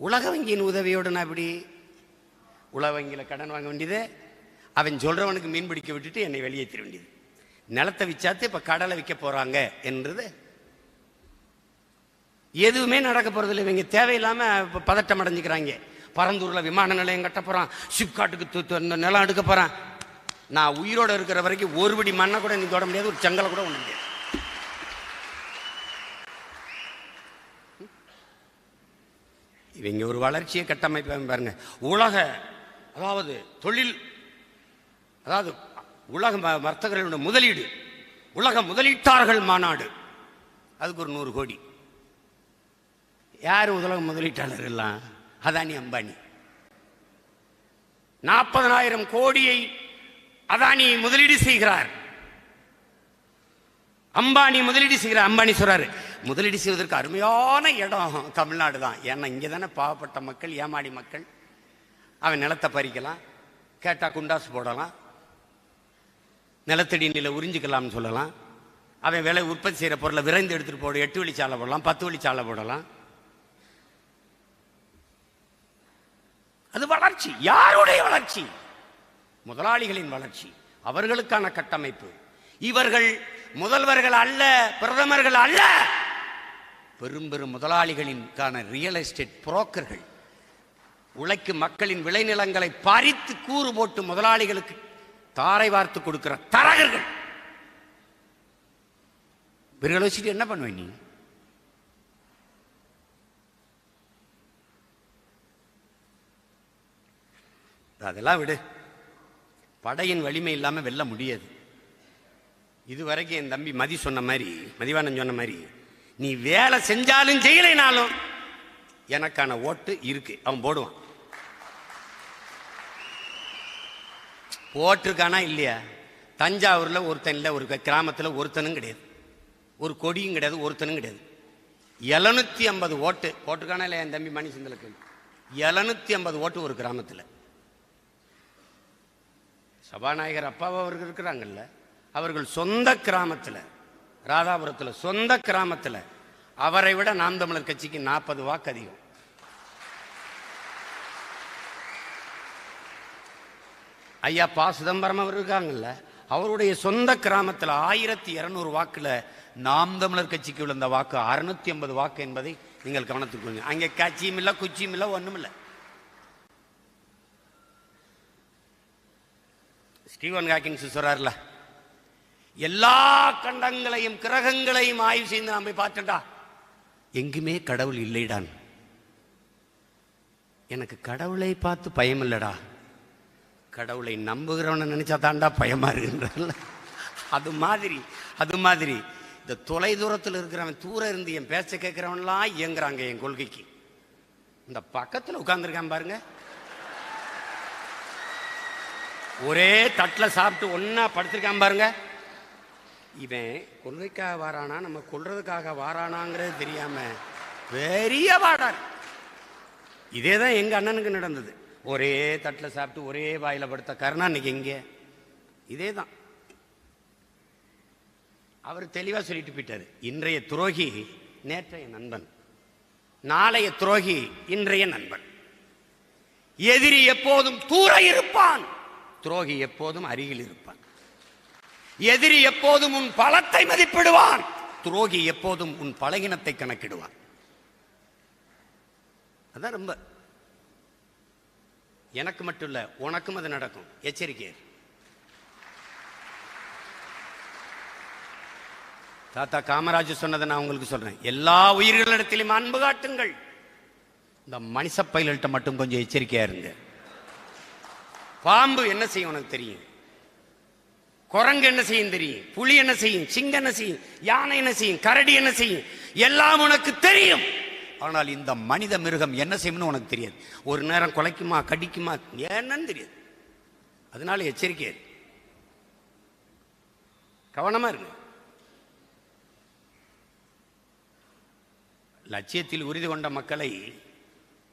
உலக வங்கியின் உதவியோடு நான் இப்படி உலக வங்கியில் கடன் வாங்க வேண்டியது, அவன் சொல்றவனுக்கு மீன் பிடிக்க விட்டுட்டு என்னை வெளியேற்ற வேண்டியது. நிலத்தை விச்சாத்து இப்ப கடலை விற்க போறாங்க என்றது எதுவுமே நடக்க போறது இல்லை. இவங்க தேவையில்லாம பதட்டம் அடைஞ்சுக்கிறாங்க. பரந்தூர்ல விமான நிலையம் கட்ட போறான், சிப்காட்டுக்கு நிலம் எடுக்க போறான். நான் உயிரோட இருக்கிற வரைக்கும் ஒரு படி மண்ணை கூட நீ தொட முடியாது, ஒரு செங்கலை கூட ஒண்ணு முடியாது. இவங்க ஒரு வளர்ச்சியை கட்டமைப்பு பாருங்க. உலக அதாவது தொழில், அதாவது உலக வர்த்தகர்களுடைய முதலீடு, உலக முதலீட்டாளர்கள் மாநாடு, அதுக்கு ஒரு 100 கோடி. யார் உலக முதலீட்டாளர் எல்லாம்? அதானி அம்பானி. 40,000 கோடியை அதானி முதலீடு செய்கிறார், அம்பானி முதலீடு செய்கிறார். அம்பானி சொல்றாரு, முதலீடு செய்வதற்கு அருமையான இடம் தமிழ்நாடு தான். ஏன்னா இங்கே தானே பாவப்பட்ட மக்கள், ஏமாடி மக்கள். அவன் நிலத்தை பறிக்கலாம், கேட்டா குண்டாசு போடலாம், நிலத்தடி நில உறிஞ்சிக்கலாம்னு சொல்லலாம். அவன் விலை உற்பத்தி செய்கிற பொருளை விரைந்து எடுத்துட்டு போட 8 வழிச்சாலை போடலாம், 10 வழிச்சாலை போடலாம். அது வளர்ச்சி. யாருடைய வளர்ச்சி? முதலாளிகளின் வளர்ச்சி, அவர்களுக்கான கட்டமைப்பு. இவர்கள் முதல்வர்கள் அல்ல, பிரதமர்கள் அல்ல, பெரும் பெரும் முதலாளிகளின்கான ரியல் எஸ்டேட் புரோக்கர்கள். உழைக்கும் மக்களின் விளைநிலங்களை பறித்து கூறு போட்டு முதலாளிகளுக்கு தாரை வார்த்து கொடுக்கிற தரகர்கள். இவர்களை வச்சுட்டு என்ன பண்ணுவ நீ? அதெல்லாம் விடு. படையின் வலிமை இல்லாம வெல்ல முடியாது. இதுவரைக்கும் என் தம்பி மதி சொன்ன மாதிரி, மதிவானன் சொன்ன மாதிரி, நீ வேலை செஞ்சாலும் செய்யலைனாலும் எனக்கான ஓட்டு இருக்கு, அவன் போடுவான். போட்டிருக்கானா இல்லையா? தஞ்சாவூர்ல ஒருத்தன் இல்லை, ஒரு கிராமத்தில் ஒருத்தனும் கிடையாது, ஒரு கொடியும் கிடையாது, ஒருத்தனும் கிடையாது. 750 ஓட்டு போட்டிருக்கானா இல்லையா? என் தம்பி மணி சிந்தலுக்கு 750 ஓட்டு ஒரு கிராமத்தில். சபாநாயகர் அப்பாவை அவர்கள் இருக்கிறாங்கல்ல, அவர்கள் சொந்த கிராமத்தில், ராதாபுரத்தில் சொந்த கிராமத்தில் அவரை விட நாம் தமிழர் கட்சிக்கு 40 வாக்கு அதிகம். ஐயா பா சிதம்பரம் அவர் இருக்காங்கல்ல, அவருடைய சொந்த கிராமத்தில் 1200 வாக்குல நாம் தமிழர் கட்சிக்கு விழுந்த வாக்கு 650 வாக்கு என்பதை நீங்கள் கவனத்துக்கு. அங்கே கட்சியும் இல்லை, குச்சியும் இல்லை, ஒண்ணும் இல்லை. ஸ்டீவன் ஹாக்கிங்ஸ் சொல்றாருல, எல்லா கண்டங்களையும் கிரகங்களையும் ஆய்வு செய்து நாம் போய் பார்த்துட்டா எங்குமே கடவுள் இல்லைடான். எனக்கு கடவுளை பார்த்து பயம் இல்லடா, கடவுளை நம்புகிறவனை நினைச்சா தாண்டா பயமா இருக்குன்றல. அது மாதிரி இந்த தொலை தூரத்தில் இருக்கிறவன் தூர இருந்து என் பேச்ச கேட்கிறவன்லாம் இயங்குறாங்க என் கொள்கைக்கு. இந்த பக்கத்தில் உட்கார்ந்துருக்கான் பாருங்க, ஒரே தட்டில் சாப்பிட்டு ஒன்னா படுத்திருக்கான் பாருங்க. இவன் கொள்கைக்காக வாரானா நம்ம கொள்றதுக்காக வாரானாங்கிறது தெரியாம பெரிய வாடார். இதே தான் எங்க அண்ணனுக்கு நடந்தது. ஒரே தட்டில் சாப்பிட்டு ஒரே வாயில படுத்த கருணா இன்னைக்கு எங்கே? இதே தான். அவர் தெளிவா சொல்லிட்டு போயிட்டாரு. இன்றைய துரோகி நேற்றைய நண்பன், நாளைய துரோகி இன்றைய நண்பன். எதிரி எப்போதும் தூர இருப்பான், துரோகி எப்போதும் அருகில் இருப்பான். எதிரி எப்போதும் உன் பலத்தை மதிப்பிடுவான், துரோகி எப்போதும் உன் பலகீனத்தை கணக்கிடுவான். அதான் ரொம்ப. எனக்கு மட்டும் இல்ல, உனக்கும் அது நடக்கும். எச்சரிக்கை. தாத்தா காமராஜ் சொன்னதை நான் உங்களுக்கு சொல்றேன். எல்லா உயிர்களிடத்திலும் அன்பு காட்டுங்கள். இந்த மனுஷ பயில்கிட்ட மட்டும் கொஞ்சம் எச்சரிக்கையா இருங்க. பாம்பு என்ன செய்யும் உனக்கு தெரியும், குரங்கு என்ன செய்யும் தெரியும், புலி என்ன செய்யும், சிங்கம் என்ன செய்யும், யானை என்ன செய்யும், கரடி என்ன செய்யும், எல்லாம் உனக்கு தெரியும். ஆனால் இந்த மனித மிருகம் என்ன செய்யும்னு உனக்கு தெரியாது. ஒரு நேரம் குலைக்குமா, கடிக்குமா, என்னன்னு தெரியாது. அதனால எச்சரிக்கை, கவனமா இருக்கு. லட்சியத்தில் உறுதி கொண்ட மக்களை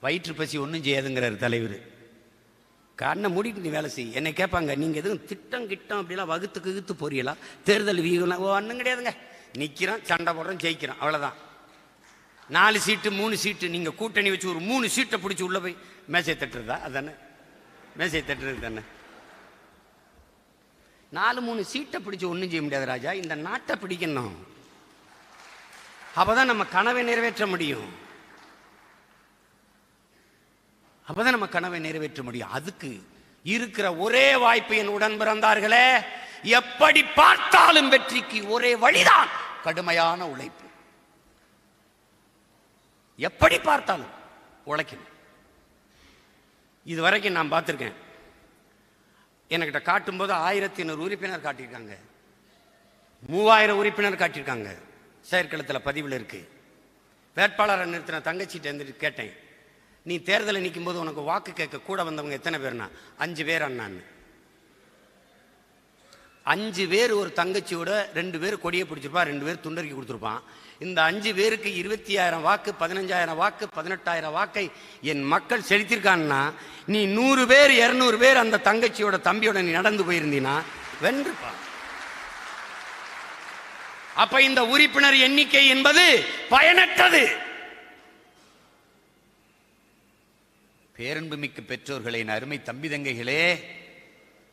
வயிற்று பசி ஒன்றும் செய்யாதுங்கிறார் தலைவர். கண்ணை மூடிட்டு நீ வேலை செய். என்னை கேட்பாங்க, நீங்க எதுவும் திட்டம் கிட்டம் அப்படிலாம் வகுத்து போறீங்களா, தேர்தல் ஒன்றும் கிடையாதுங்க. நிற்கிறோம், சண்டை போடுறோம், ஜெயிக்கிறோம், அவ்வளோதான். 4 சீட்டு 3 சீட்டு நீங்க கூட்டணி வச்சு ஒரு 3 சீட்டை பிடிச்சி உள்ள போய் மேசை தட்டுறதா? அதானே மேசை தட்டுறது தானே. 4-3 சீட்டை பிடிச்சி ஒன்றும் செய்ய முடியாது ராஜா. இந்த நாட்டை பிடிக்கணும், அப்பதான் நம்ம கனவை நிறைவேற்ற முடியும். அப்பதான் நம்ம கனவை நிறைவேற்ற முடியும். அதுக்கு இருக்கிற ஒரே வாய்ப்பு என் உடன் பிறந்தார்களே, எப்படி பார்த்தாலும் வெற்றிக்கு ஒரே வழிதான் கடுமையான உழைப்பு. எப்படி பார்த்தாலும் உழைக்கணும். இதுவரைக்கும் நான் பார்த்திருக்கேன். என்கிட்ட காட்டும் போது 1500 உறுப்பினர் காட்டியிருக்காங்க, 3000 உறுப்பினர் காட்டியிருக்காங்க. செயற்களத்தில் பதிவில் இருக்கு. வேட்பாளரை நிறுத்தின தங்கச்சிட்டு கேட்டேன், நீ தேர்தலில் நிற்கும் போது உனக்கு வாக்கு கேட்க கூட வந்தவங்க எத்தனை பேர்னா? 5 பேர் அண்ணான்னு. 5 பேர் ஒரு தங்கச்சியோட 2 பேர் கொடியை பிடிச்சிருப்பா, 2 பேர் துண்டறிக்கி கொடுத்துருப்பான். இந்த 5 பேருக்கு 20000 வாக்கு, 15000 வாக்கு, 18000 வாக்கை என் மக்கள் செலுத்திருக்கான்னா, நீ 100 பேர் 200 பேர் அந்த தங்கச்சியோட தம்பியோட நீ நடந்து போயிருந்தீன்னா வென்றுப்பா. அப்ப இந்த உறுப்பினர் எண்ணிக்கை என்பது பயனற்றது. பேரன்புமிக்க பெற்றோர்களே, அருமை தம்பி தங்கைகளே,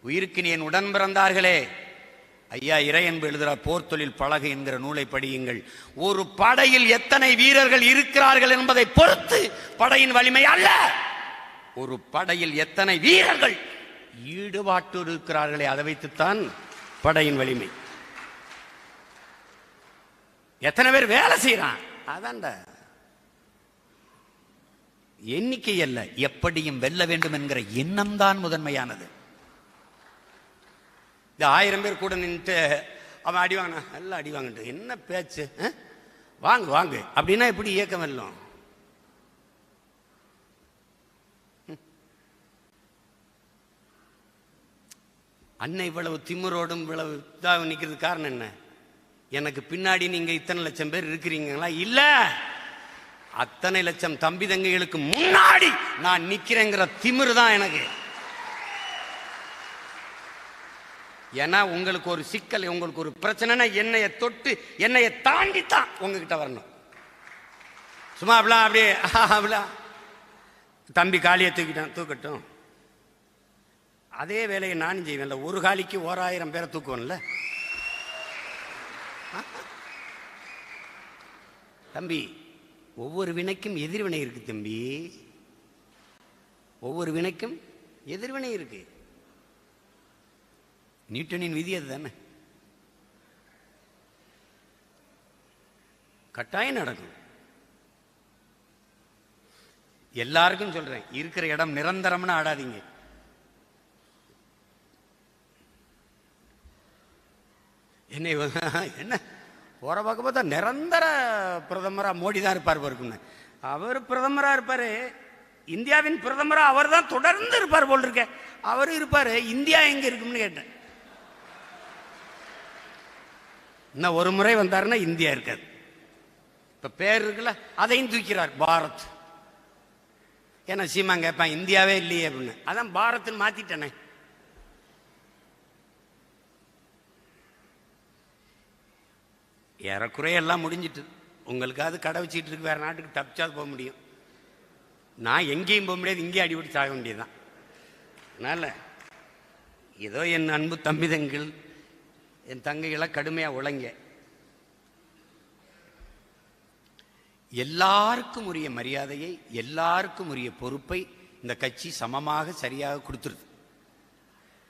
உயிருக்கு என் உடன் பிறந்தார்களே, ஐயா இறையன்பு எழுதுகிறார், போர் தொழில் பழகு என்கிற நூலை படியுங்கள். ஒரு படையில் எத்தனை வீரர்கள் இருக்கிறார்கள் என்பதை பொறுத்து படையின் வலிமை அல்ல, ஒரு படையில் எத்தனை வீரர்கள் ஈடுபாட்டோடு இருக்கிறார்களே அதை வைத்துத்தான் படையின் வலிமை. எத்தனை பேர் வேலை செய்யறான் அதான்டா எண்ணிக்கை அல்ல, எப்படியும் வெல்ல வேண்டும் என்கிற எண்ணம் தான் முதன்மையானது. இந்த 1000 பேர் கூட நின்றுட்டு அவன் அடி வாங்கினா எல்லாம் அடி வாங்கிட்டு என்ன பேச்சு, வாங்கு வாங்கு அப்படின்னா எப்படி இயக்கம் வெல்லும்? அன்னை இவ்வளவு திமிரோடும் இவ்வளவு இதாக நிற்கிறது காரணம் என்ன? எனக்கு பின்னாடி நீங்க இத்தனை லட்சம் பேர் இருக்கிறீங்களா? இல்ல, அத்தனை லட்சம் தம்பி தங்கைகளுக்கு முன்னாடி நான் நிக்கிறேங்கிற திமிரு தான் எனக்கு. ஏன்னா உங்களுக்கு ஒரு சிக்கல், உங்களுக்கு ஒரு பிரச்சனைனா என்னைய தொட்டு என்னைய தாண்டித்தான் உங்ககிட்ட வரணும். சும்மா அப்படியே தம்பி காலியை தூக்கட்டும், அதே வேலையை நானும் செய்வேன்ல. ஒரு காலிக்கு 1000 பேரை தூக்குவேன்ல தம்பி. ஒவ்வொரு வினைக்கும் எதிர்வினை இருக்கு தம்பி, ஒவ்வொரு வினைக்கும் எதிர்வினை இருக்கு. நியூட்டனின் விதி அதுதானே, கட்டாயம் நடக்கும். எல்லாருக்கும் சொல்றேன், இருக்கிற இடம் நிரந்தரம்னு ஆடாதீங்க. என்ன போற பக்கம் பார்த்தா நிரந்தர பிரதமரா மோடி தான் இருப்பார் பாருக்குன்னு. அவர் பிரதமரா இருப்பாரு, இந்தியாவின் பிரதமரா அவர் தான் தொடர்ந்து இருப்பார் போல் இருக்க. அவரு இருப்பாரு. இந்தியா எங்க இருக்கும்னு கேட்டேன். இன்னும் ஒரு முறை வந்தாருன்னா இந்தியா இருக்காது. இப்ப பேர் இருக்குல்ல, அதையும் தூக்கிறார் பாரத். ஏன்னா சீமா கேட்பான் இந்தியாவே இல்லையே அப்படின்னு. அதான் பாரத்னு மாத்திட்டனே. ஏறக்குறைய எல்லாம் முடிஞ்சிட்டு. உங்களுக்காவது கடை வச்சுட்டு இருக்கு, வேற நாட்டுக்கு தப்பிச்சாது போக முடியும். நான் எங்கேயும் போக முடியாது, இங்கேயும் அடிபடி சாக வேண்டியதுதான். அதனால ஏதோ என் அன்பு தம்பிதங்கள், என் தங்கைகளை கடுமையா உழைங்க. எல்லாருக்கும் உரிய மரியாதையை, எல்லாருக்கும் உரிய பொறுப்பை இந்த கட்சி சமமாக சரியாக கொடுத்துருது.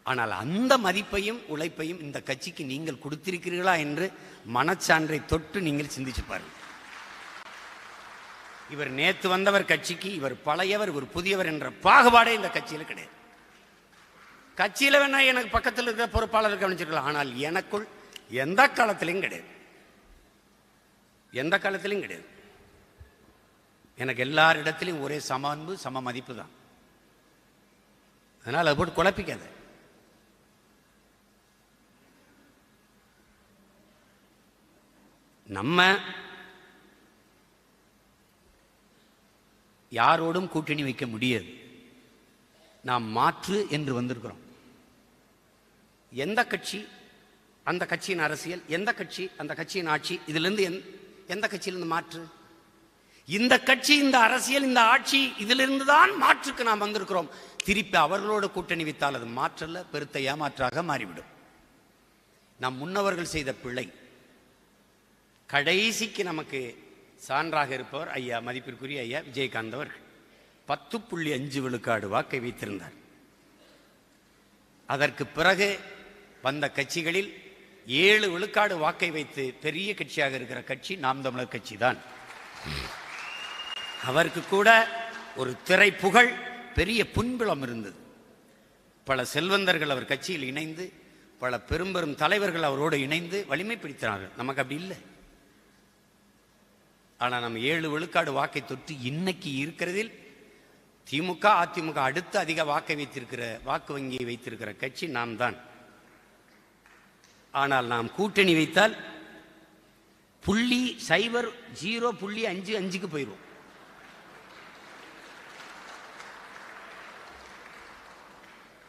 ஆனால் அந்த மதிப்பையும் உழைப்பையும் இந்த கட்சிக்கு நீங்கள் கொடுத்திருக்கிறீர்களா என்று மனச்சான்றை தொட்டு நீங்கள் சிந்திச்சு பாருங்கள். இவர் நேத்து வந்தவர் கட்சிக்கு, இவர் பழையவர், இவர் புதியவர் என்ற பாகுபாடே இந்த கட்சியில் கிடையாது. கட்சியில் வேணா எனக்கு பக்கத்தில் இருக்கிற பொறுப்பாளர் கவனிச்சிருக்கலாம், ஆனால் எனக்குள் எந்த காலத்திலையும் கிடையாது, எந்த காலத்திலையும் கிடையாது. எனக்கு எல்லாரிடத்திலையும் ஒரே சம அன்பு, சம மதிப்பு தான். அதனால் அது போட்டு குழப்பிக்காத. நம்ம யாரோடும் கூட்டணி வைக்க முடியாது. நாம் மாற்று என்று வந்திருக்கிறோம். எந்த கட்சி அந்த கட்சியின் அரசியல், எந்த கட்சி அந்த கட்சியின் ஆட்சி, இதிலிருந்து எந்த கட்சியிலிருந்து மாற்று? இந்த கட்சி, இந்த அரசியல், இந்த ஆட்சி, இதிலிருந்து தான் மாற்றுக்கு நாம் வந்திருக்கிறோம். திருப்பி அவர்களோட கூட்டணி வைத்தால் அது மாற்றல்ல, பெருத்த ஏமாற்றாக மாறிவிடும். நம் முன்னவர்கள் செய்த பிழை. கடைசிக்கு நமக்கு சான்றாக இருப்பவர் ஐயா, மதிப்பிற்குரிய ஐயா விஜயகாந்த் அவர்கள் 10.5 விழுக்காடு வாக்கை வைத்திருந்தார். அதற்கு பிறகு வந்த கட்சிகளில் 7 விழுக்காடு வாக்கை வைத்து பெரிய கட்சியாக இருக்கிற கட்சி நாம் தமிழர் கட்சி தான். அவருக்கு கூட ஒரு திரை புகழ், பெரிய புண்பலம் இருந்தது. பல செல்வந்தர்கள் அவர் கட்சியில் இணைந்து, பல பெரும் தலைவர்கள் அவரோடு இணைந்து வலிமை பிடித்தார்கள். நமக்கு அப்படி இல்லை. ஆனால் நம்ம 7 விழுக்காடு வாக்கை தொட்டு இன்னைக்கு இருக்கிறதில் திமுக, அதிமுக அடுத்து அதிக வாக்கை வைத்திருக்கிற, வாக்கு வங்கியை வைத்திருக்கிற கட்சி நாம் தான். ஆனால் நாம் கூட்டணி வைத்தால் 0.55 போயிடுவோம்.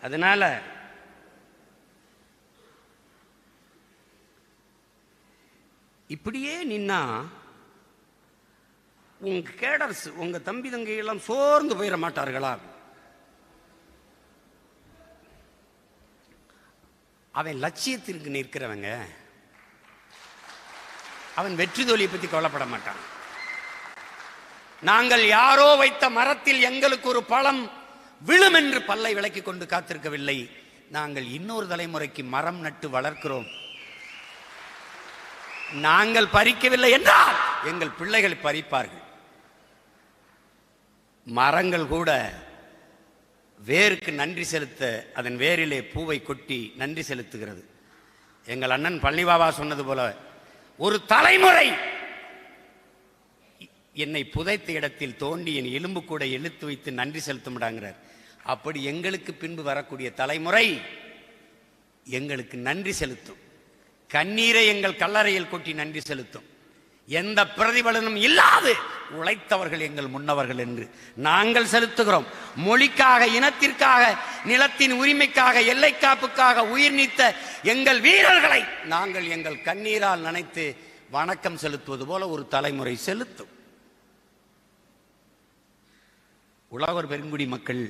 அதனால இப்படியே நின்னா உங்க கேடர்ஸ், உங்க தம்பி தங்கை எல்லாம் சோர்ந்து போயிட மாட்டார்களா? அவன் லட்சியத்திற்கு நிற்கிறவங்க, அவன் வெற்றி தோல்வியை பற்றி கவலைப்பட மாட்டான். நாங்கள் யாரோ வைத்த மரத்தில் எங்களுக்கு ஒரு பழம் விழும் என்று பல்லை விளக்கி கொண்டு காத்திருக்கவில்லை. நாங்கள் இன்னொரு தலைமுறைக்கு மரம் நட்டு வளர்க்கிறோம். நாங்கள் பறிக்கவில்லை என்றால் எங்கள் பிள்ளைகள் பறிப்பார்கள். மரங்கள் கூட வேருக்கு நன்றி செலுத்த அதன் வேரிலே பூவை கொட்டி நன்றி செலுத்துகிறது. எங்கள் அண்ணன் பள்ளிபாபா சொன்னது போல, ஒரு தலைமுறை என்னை புதைத்த இடத்தில் தோண்டி என் எலும்பு கூட இழுத்து வைத்து நன்றி செலுத்தும்டாங்கிறார். அப்படி எங்களுக்கு பின்பு வரக்கூடிய தலைமுறை எங்களுக்கு நன்றி செலுத்தும். கண்ணீரை எங்கள் கல்லறையில் கொட்டி நன்றி செலுத்தும். எந்த பிரதிபலனும் இல்லாது உழைத்தவர்கள் எங்கள் முன்னவர்கள் என்று நாங்கள் செலுத்துகிறோம். மொழிக்காக, இனத்திற்காக, நிலத்தின் உரிமைக்காக, எல்லை காப்புக்காக உயிர் நீத்த எங்கள் வீரர்களை நாங்கள் எங்கள் கண்ணீரால் நனைத்து வணக்கம் செலுத்துவது போல ஒரு தலைமுறை செலுத்தும். உழவர் பெருங்குடி மக்கள்,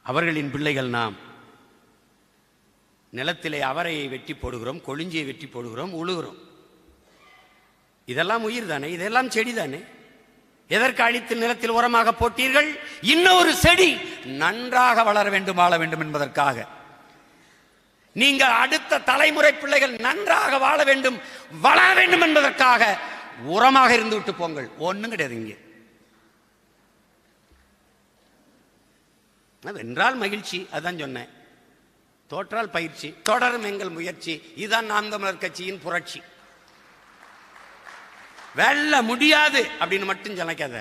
அவர்களின் பிள்ளைகள் நாம். நிலத்திலே அவரையை வெட்டி போடுகிறோம், கொழிஞ்சியை வெட்டி போடுகிறோம், உழுகிறோம். இதெல்லாம் உயிர் தானே, இதெல்லாம் செடி தானே. எதற்கு அழித்து நிலத்தில் உரமாக போட்டீர்கள்? இன்னொரு செடி நன்றாக வளர வேண்டும், வாழ வேண்டும் என்பதற்காக. நீங்கள் அடுத்த தலைமுறை பிள்ளைகள் நன்றாக வாழ வேண்டும், வளர வேண்டும் என்பதற்காக உரமாக இருந்து விட்டு போங்கள். ஒன்றும் கிடையாது. இங்கே வென்றால் மகிழ்ச்சி, அதான் சொன்னேன். தோற்றால் பயிற்சி, தொடரும் எங்கள் முயற்சி. இதுதான் நாம் தமிழர் கட்சியின் புரட்சி. வெல்ல முடியாது அப்படின்னு மட்டும் சொல்லாத.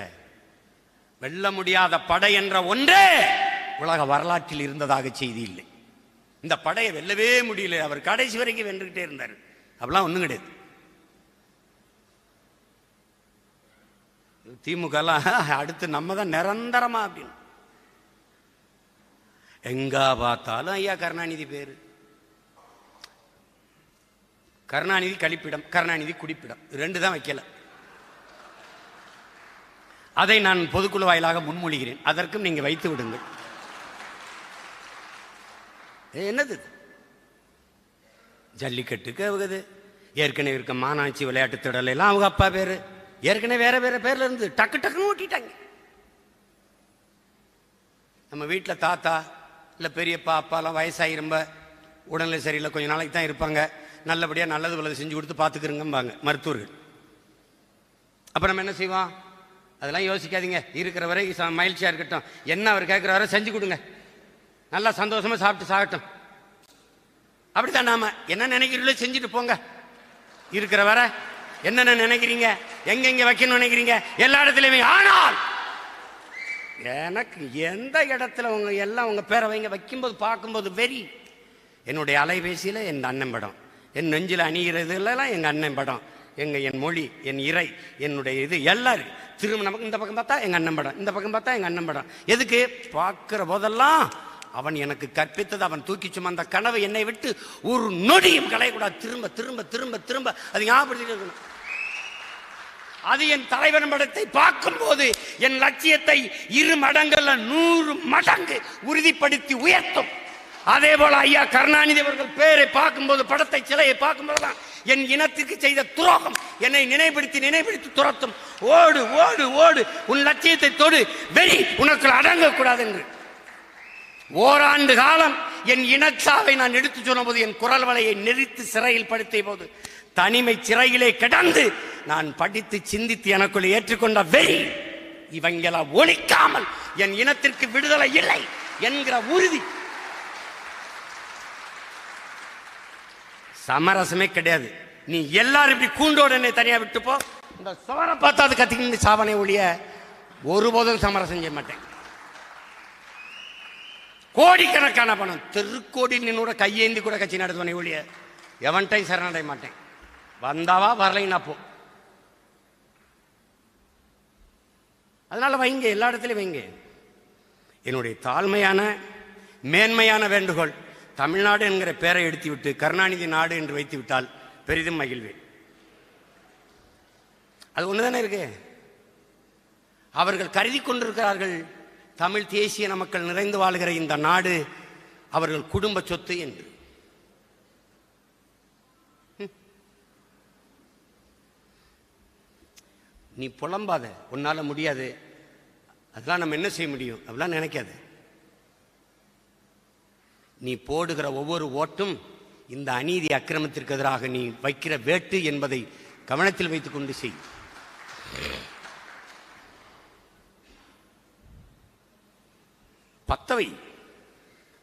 வெல்ல முடியாத படை என்ற ஒன்றே உலக வரலாற்றில் இருந்ததாக செய்தி இல்லை. இந்த படையை வெல்லவே முடியல, அவர் கடைசி வரைக்கும் வென்றுகிட்டே இருந்தார். அப்படிலாம் ஒன்றும் கிடையாது. திமுக அடுத்து நம்ம தான் நிரந்தரமா அப்படின்னு எங்க பார்த்தாலும் ஐயா கருணாநிதி பேரு. கருணாநிதி கழிப்பிடம், கருணாநிதி குடிப்பிடம், ரெண்டு தான் வைக்கல. அதை நான் பொதுக்குழு வாயிலாக முன்மொழிகிறேன். அதற்கும் நீங்க வைத்து விடுங்கள். என்னது ஜல்லிக்கட்டுக்கு அவங்க ஏற்கனவே இருக்க மாநாட்சி விளையாட்டு திடல் எல்லாம் அவங்க அப்பா பேரு ஏற்கனவே வேற வேற பேர்ல இருந்து டக்கு டக்குன்னு ஓட்டிட்டாங்க. நம்ம வீட்டில் தாத்தா இல்லை பெரியப்பா அப்பாலாம் வயசாகி ரொம்ப உடல்நிலை சரியில்லை, கொஞ்சம் நாளைக்கு தான் இருப்பாங்க, நல்லபடியாக நல்லது உள்ளது செஞ்சு கொடுத்து பார்த்துக்கிறங்கம்பாங்க மருத்துவர்கள். அப்போ நம்ம என்ன செய்வோம்? அதெல்லாம் யோசிக்காதீங்க, இருக்கிற வரை மகிழ்ச்சியாக இருக்கட்டும், என்ன அவர் கேட்குற வரை செஞ்சு கொடுங்க, நல்லா சந்தோஷமாக சாப்பிட்டு சாகட்டும். அப்படித்தான் நாம என்ன நினைக்கிறீங்களோ செஞ்சுட்டு போங்க. இருக்கிற வர என்னென்ன நினைக்கிறீங்க, எங்கெங்க வைக்கணும்னு நினைக்கிறீங்க, எல்லா இடத்துலையுமே. ஆனால் எனக்கு எந்த இடத்துல உங்க எல்லாம் உங்க பேரை வைங்க வைக்கும்போது பார்க்கும்போது வெறி. என்னுடைய அலைபேசியில் என் அண்ணன் படம், என் நெஞ்சில் அணிகிறதுலாம் எங்கள் அண்ணன் படம், என் மொழி, என் இறை, என்னுடைய இது எல்லாரும் திரும்ப நமக்கு இந்த பக்கம் பார்த்தா எங்கள் அண்ணன் படம், இந்த பக்கம் பார்த்தா எங்கள் அண்ணன் படம். எதுக்கு? பார்க்குற போதெல்லாம் அவன் எனக்கு கற்பித்தது, அவன் தூக்கி சுமந்த கனவு என்னை விட்டு ஒரு நொடியும் களையக்கூடாது. திரும்ப திரும்ப திரும்ப திரும்ப அது ஞாபகப்படுத்திட்டு இருக்கணும். அது என் தலைவன் படத்தை பார்க்கும்போது என் லட்சியத்தை 2 மடங்குல 100 மடங்கு உறுதிப்படுத்தி உயர்த்தும். அதே போல ஐயா கருணாநிதி அவர்கள் பேரை பார்க்கும்போது, படத்தை சிலையை பார்க்கும்போதுதான் என் இனத்துக்கு செய்த துரோகம் என்னை நினைவுபடுத்தி நினைவுபடுத்தி துரத்தும். ஓடு ஓடு ஓடு, உன் லட்சியத்தை தொடு, வெறி உனக்கு அடங்கக்கூடாது என்று. ஓராண்டு காலம் என் இனச்சாவை நான் எடுத்து சொன்ன போது, என் குரல் வலையை நெறித்து சிறையில் படுத்திய போது, தனிமை சிறையிலே கிடந்து நான் படித்து சிந்தித்து எனக்குள் ஏற்றுக்கொண்ட வெறி இவங்கெல்லாம் ஒழிக்காமல் என் இனத்திற்கு விடுதலை இல்லை என்கிற உறுதி. சமரசமே கிடையாது. நீ எல்லாரும் இப்படி கூண்டோட என்னை தனியா விட்டு போ, இந்த சோரை பார்த்தா அது கத்திக்கிட்டு சாவனை ஒழிய ஒருபோதும் சமரசம் செய்ய மாட்டேன். கோடிக்கணக்கான பணம் தெருக்கோடி நின்னோட கையேந்தி கூட கட்சி நடத்துவனை ஒழிய எவன்டை சரணடைய மாட்டேன். வந்தாவா வரலைன்னா போ. அதனால வைங்க, எல்லா இடத்துலையும் வைங்க. என்னுடைய தாழ்மையான மேன்மையான வேண்டுகோள், தமிழ்நாடு என்கிற பெயரை எடுத்து விட்டு கருணாநிதி நாடு என்று வைத்து விட்டால் பெரிதும் மகிழ்வேன். அது ஒண்ணுதானே இருக்கு. அவர்கள் கருதி கொண்டிருக்கிறார்கள் தமிழ் தேசிய மக்கள் நிறைந்து வாழ்கிற இந்த நாடு அவர்கள் குடும்ப சொத்து என்று. நீ புலம்பாத, உன்னால முடியாது, அதெல்லாம் நம்ம என்ன செய்ய முடியும் அப்படிலாம் நினைக்காத. நீ போடுகிற ஒவ்வொரு ஓட்டும் இந்த அநீதி அக்கிரமத்திற்கு எதிராக நீ வைக்கிற வேட்டு என்பதை கவனத்தில் வைத்துக் கொண்டு செய். பத்தவை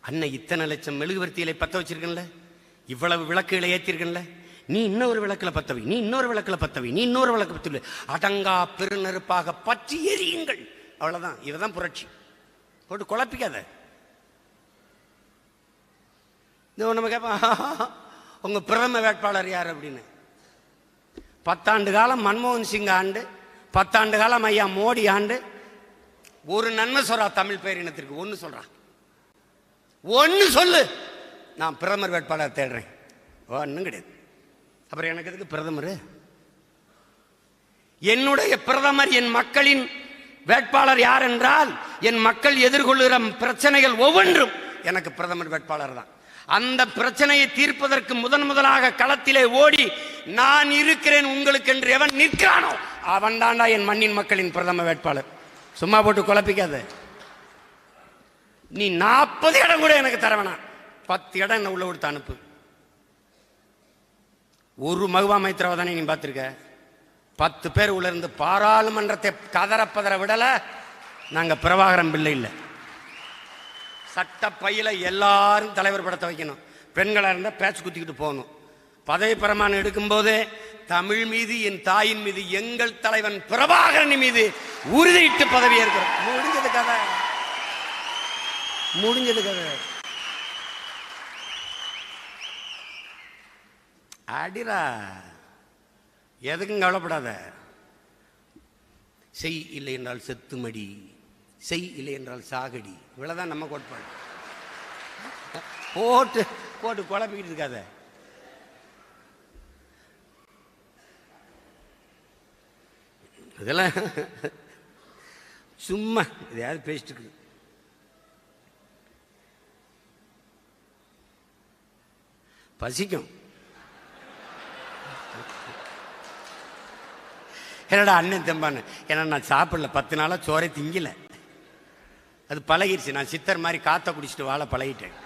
அன்னை இத்தனை லட்சம் மெழுகுவர்த்திகளை பத்த வச்சிருக்கல, இவ்வளவு விளக்குகளை ஏற்றிருக்கல, நீ இன்னொரு விளக்குல பத்தவை, நீ இன்னொரு விளக்குல பத்தவை, நீ இன்னொரு விளக்கு பத்தவை, அடங்கா பெருநெருப்பாக பற்றி எரியுங்கள். அவ்வளவுதான். இதுதான் புரட்சி. போட்டு குழப்பிக்காத. நம்ம கேட்பா உங்க பிரதம வேட்பாளர் யார் அப்படின்னு. 10 ஆண்டு காலம் மன்மோகன் சிங் ஆண்டு, 10 ஆண்டு காலம் ஐயா மோடி ஆண்டு. ஒரு நன்மை சொல்றா தமிழ் பேரினத்திற்கு, ஒன்னு சொல்றான், ஒன்னு சொல்லு, நான் பிரதமர் வேட்பாளர் தேடுறேன். ஒன்னும் கிடையாது. அப்புறம் எனக்கு எதுக்கு பிரதமர்? என்னுடைய பிரதமர் என் மக்களின் வேட்பாளர் யார் என்றால், என் மக்கள் எதிர்கொள்கிற பிரச்சனைகள் ஒவ்வொன்றும் எனக்கு பிரதமர் வேட்பாளர் தான். அந்த பிரச்சனையை தீர்ப்பதற்கு முதலாக களத்திலே ஓடி நான் இருக்கிறேன் உங்களுக்கு என்று எவன் நிற்கிறானோ அவன் தாண்டா என் மண்ணின் மக்களின் பிரதம வேட்பாளர். சும்மா போட்டு குழப்பிக்காத. நீ 40 இடம் கூட எனக்கு தர வேணாம், 10 இடம் என்ன உள்ள கொடுத்து அனுப்பு. ஒரு மகுவா மைத்ராவை தானே நீ பார்த்திருக்க. 10 பேர் உள்ள இருந்து பாராளுமன்றத்தை கதறப்பதற விடல. நாங்க பிரபாகரன் பிள்ளை இல்லை. சட்ட பையில எல்லாரும் தலைவர் படத்தை வைக்கணும். பெண்களா இருந்தா பேச்சு குத்திக்கிட்டு போகணும். பதவி பிரமாணம் எடுக்கும் போது தமிழ் மீது, என் தாயின் மீது, எங்கள் தலைவன் பிரபாகரன் மீது உறுதியிட்டு பதவி ஏற்கிறோம். முடிஞ்சது கதை. முடிஞ்சது கதை. அடிரா, எதுக்கும் கவலைப்படாத. செய் இல்லை என்றால் செத்துமடி, செய் இல்லை என்றால் சாகடி. இவ்வளவுதான் நம்ம கோட்பாடு. போட்டு போட்டு குழப்பிக்கிட்டு இருக்காத. இதெல்லாம் சும்மா எதையாவது பேசிட்டு இருக்கு. பசிக்கும். என்னடா அண்ணன் தெம்பான்னு, ஏன்னா நான் சாப்பிடல, 10 நாளா சோறை திங்கல. அது பழகிடுச்சு. நான் சித்தர் மாதிரி காத்த குடிச்சிட்டு வாழ பழகிட்டேன்.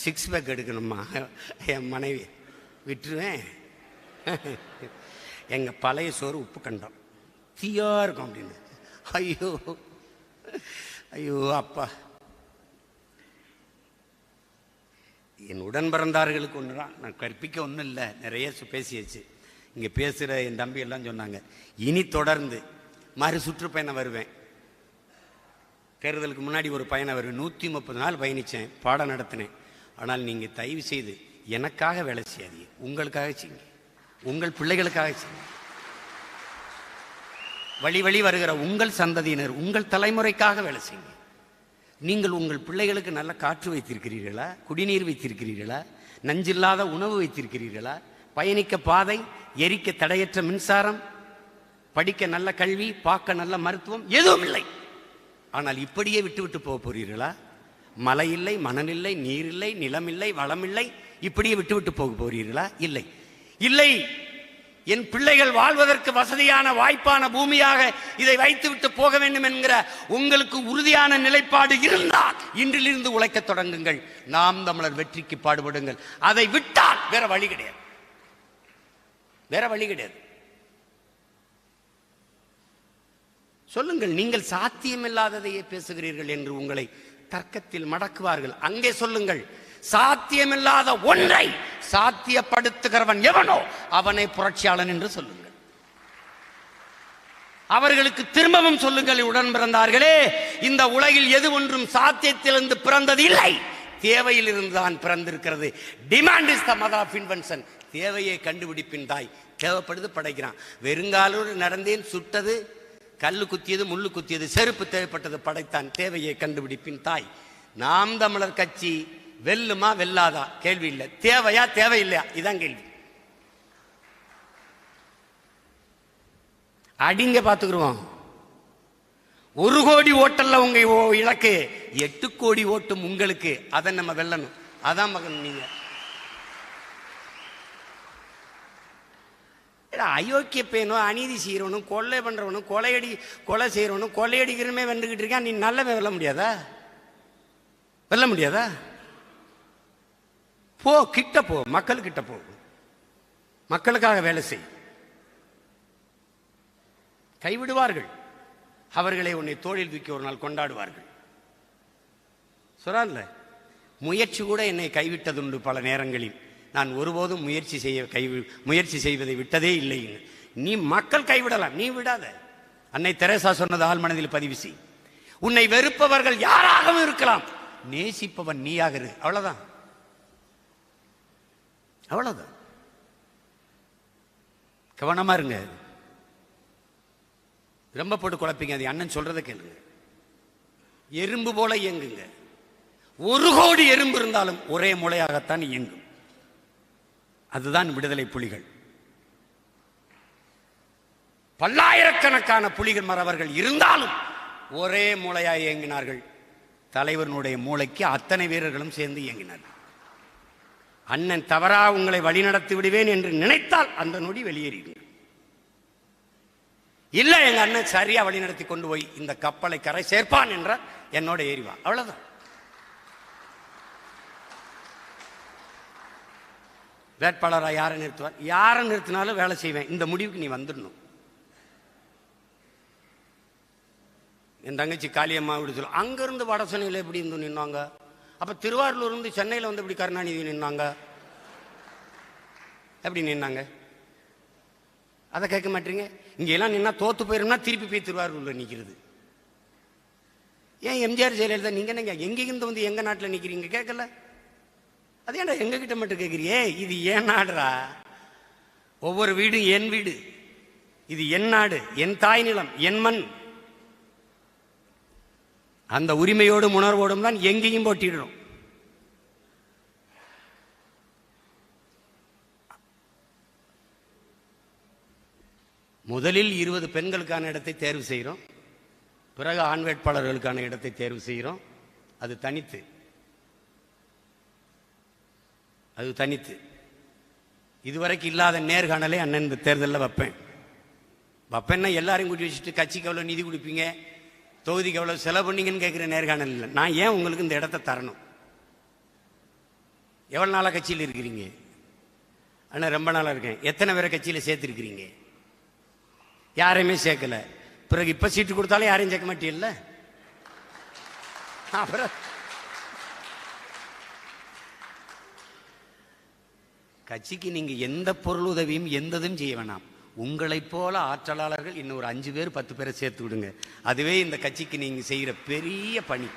சிக்ஸ் பேக் எடுக்கணுமா என் மனைவி, விட்டுருவேன். எங்க பழைய சோறு உப்பு கண்டம் தீயா இருக்கும் அப்படின்னு. ஐயோ ஐயோ அப்பா. என் உடன் பிறந்தார்களுக்கு ஒன்று தான், நான் கற்பிக்க ஒன்றும் இல்லை, நிறைய பேசியாச்சு. இங்கே பேசுகிற என் தம்பி எல்லாம் சொன்னாங்க, இனி தொடர்ந்து மறு சுற்றுப்பயணம் வருவேன். தேர்தலுக்கு முன்னாடி ஒரு பயணம் வருவேன். 130 நாள் பயணித்தேன், பாடம் நடத்தினேன். ஆனால் நீங்கள் தயவு செய்து எனக்காக வேலை செய்யாதீங்க, உங்களுக்காக செய்யுங்க, உங்கள் பிள்ளைகளுக்காக செய்யுங்க. வழி வழி வருகிற உங்கள் சந்ததியினர், உங்கள் தலைமுறைக்காக வேலை செய்யுங்க. நீங்கள் உங்கள் பிள்ளைகளுக்கு நல்ல காற்று வைத்திருக்கிறீர்களா? குடிநீர் வைத்திருக்கிறீர்களா? நஞ்சில்லாத உணவு வைத்திருக்கிறீர்களா? பயணிக்க பாதை, எரிக்க தடையற்ற மின்சாரம், படிக்க நல்ல கல்வி, பார்க்க நல்ல மருத்துவம் எதுவும் இல்லை. ஆனால் இப்படியே விட்டு விட்டு போக போறீர்களா? மழை இல்லை, மணல் இல்லை, நீர் இல்லை, நிலம் இல்லை, வளம் இல்லை, இப்படியே விட்டு விட்டு போக போறீர்களா? இல்லை இல்லை. என் பிள்ளைகள் வாழ்வதற்கு வசதியான வாய்ப்பான பூமியாக இதை வைத்துவிட்டு போக வேண்டும் என்கிற உங்களுக்கு உறுதியான நிலைப்பாடு இருந்தால் இன்றிலிருந்து உழைக்க தொடங்குங்கள். நாம் தமிழர் வெற்றிக்கு பாடுபடுங்கள். அதை விட்டால் வேற வழி கிடையாது, வேற வழி கிடையாது. சொல்லுங்கள், நீங்கள் சாத்தியமில்லாததையே பேசுகிறீர்கள் என்று உங்களை தர்க்கத்தில் மடக்குவார்கள். அங்கே சொல்லுங்கள், சாத்தியமில்லாத ஒன்றை சாத்தியப்படுத்துகிறவன் எவனோ அவனை புரட்சியாளன் என்று சொல்லுங்கள். அவர்களுக்கு திரும்பவும் சொல்லுங்கள், உடன் பிறந்தார்களே, இந்த உலகில் எது ஒன்றும் சாத்தியத்திலிருந்து பிறந்தது இல்லை, தேவையில் இருந்துதான் பிறந்திருக்கிறது. Demand is the mother of invention. தேவையை கண்டுபிடிப்பின் தாய். தேவைப்படுது படைக்கிறான். வெறுங்காலோடு நடந்தேன், சுட்டது, கல்லு குத்தியது, முள்ளு குத்தியது, செருப்பு தேவைப்பட்டது, படைத்தான். தேவையை கண்டுபிடிப்பின் தாய். நாம் தமிழர் கட்சி வெல்லுமா வெல்லாதா கேள்வி இல்லை, தேவையா தேவையில்லையா இதான் கேள்வி. அடிங்க பார்த்துக்குருவோம். 1 கோடி ஓட்டல்ல உங்க இலக்கு, 8 கோடி ஓட்டும் உங்களுக்கு. அதை நம்ம வெல்லணும். அதான் மகன் நீங்க. அயோக்கிய பேனும், அநீதி செய்யறவனும், கொள்ளை பண்றவனும், கொலை செய்யறவனும், கொள்ளையடிக்கிறமே வென்றுகிட்டு இருக்கான். நீ நல்லவே வெல்ல முடியாதா? வெல்ல முடியாதா? போ, கிட்ட போ, மக்கள் கிட்ட போ, மக்களுக்காக வேலை செய். கைவிடுவார்கள், அவர்களை உன்னை தோளில் தூக்கி ஒரு நாள் கொண்டாடுவார்கள். சொல்றான்ல, முயற்சி கூட என்னை கைவிட்டதுண்டு பல நேரங்களில். நான் ஒருபோதும் முயற்சி செய்வதை விட்டதே இல்லை. நீ மக்கள் கைவிடலாம், நீ விடாத. அன்னை தெரேசா சொன்னது ஆழ்மனதில் பதிவு செய். உன்னை வெறுப்பவர்கள் யாராகவும் இருக்கலாம், நேசிப்பவன் நீயாக இரு. அவ்வளவுதான், அவ்வளவுதான். கவனமா இருங்க. ரொம்ப போட்டு குழப்பிங்க. அது அண்ணன் சொல்றதை கேளுங்க. எறும்பு போல இயங்குங்க. 1 கோடி எறும்பு இருந்தாலும் ஒரே மூளையாகத்தான் இயங்கும். அதுதான் விடுதலை புலிகள். பல்லாயிரக்கணக்கான புலிகள் மறவர்கள் இருந்தாலும் ஒரே மூளையாய் இயங்கினார்கள். தலைவனுடைய மூளைக்கு அத்தனை வீரர்களும் சேர்ந்து இயங்கினார்கள். அண்ணன் தவறா உங்களை வழிநடத்தி விடுவேன் என்று நினைத்தால் அந்த நொடி வெளியேறிடுங்கள். இல்ல, எங்க அண்ணன் சரியா வழிநடத்தி கொண்டு போய் இந்த கப்பலை கரை சேர்ப்பான் என்ற என்னோட ஏறிவா. அவ்வளவுதான். வேட்பாளராக யாரை நிறுத்துவார்? யாரை நிறுத்தினாலும் வேலை செய்வேன். இந்த முடிவுக்கு நீ வந்துடணும். என் தங்கச்சி காளியம்மா இப்படி சொல்ல, அங்கிருந்து வடசென்னையில் எப்படி இருந்து நின்னாங்க, அப்ப திருவாரூர் இருந்து சென்னையில் வந்து இப்படி கருணாநிதி நின்னாங்க, எப்படி நின்னாங்க? அதை கேட்க மாட்டீங்க. இங்க எல்லாம் நின்னா தோத்து போயிரும்னா திருப்பி போய் திருவாரூர்ல நிக்கிறது. ஏன் எம்ஜிஆர் ஜெயலலிதா நீங்க என்ன எங்கிருந்து வந்து எங்க நாட்டில் நிக்கிறீங்க கேட்கல? அது ஏன்டா எங்க கிட்ட மட்டும் கேட்குறியே? இது ஏன் நாடுறா? ஒவ்வொரு வீடும் என் வீடு, இது என் நாடு, என் தாய் நிலம், என் மண். அந்த உரிமையோடும் உணர்வோடும் தான் எங்கேயும் போட்டிடுறோம். முதலில் 20 பெண்களுக்கான இடத்தை தேர்வு செய்கிறோம், பிறகு ஆண் வேட்பாளர்களுக்கான இடத்தை தேர்வு செய்கிறோம். அது தனித்து, அது தனித்து. இதுவரைக்கும் இல்லாத நேர்காணலை அண்ணன் இந்த தேர்தலில் வைப்பேன்னா எல்லாரையும் கூட்டி வச்சுட்டு கட்சிக்கு எவ்வளோ நிதி கொடுப்பீங்க, தொகுதிக்கு எவ்வளோ செலவு பண்ணீங்கன்னு கேட்குற நேர்காணல் இல்லை. நான் ஏன் உங்களுக்கு இந்த இடத்த தரணும்? எவ்வளோ நாளாக கட்சியில் இருக்கிறீங்க? அண்ணா ரொம்ப நாளாக இருக்கேன். எத்தனை பேரை கட்சியில் சேர்த்துருக்கிறீங்க? யாரையுமே சேர்க்கல. பிறகு இப்போ சீட்டு கொடுத்தாலும் யாரையும் சேர்க்க மாட்டீங்கல்ல. அப்புறம் கட்சிக்கு நீங்க எந்த பொருள் உதவியும் எந்ததும் செய்ய வேணாம். உங்களைப் போல ஆற்றலாளர்கள் இன்னொரு 5 பேர் 10 பேரை சேர்த்து விடுங்க. அதுவே இந்த கட்சிக்கு நீங்க செய்யற பெரிய பணி.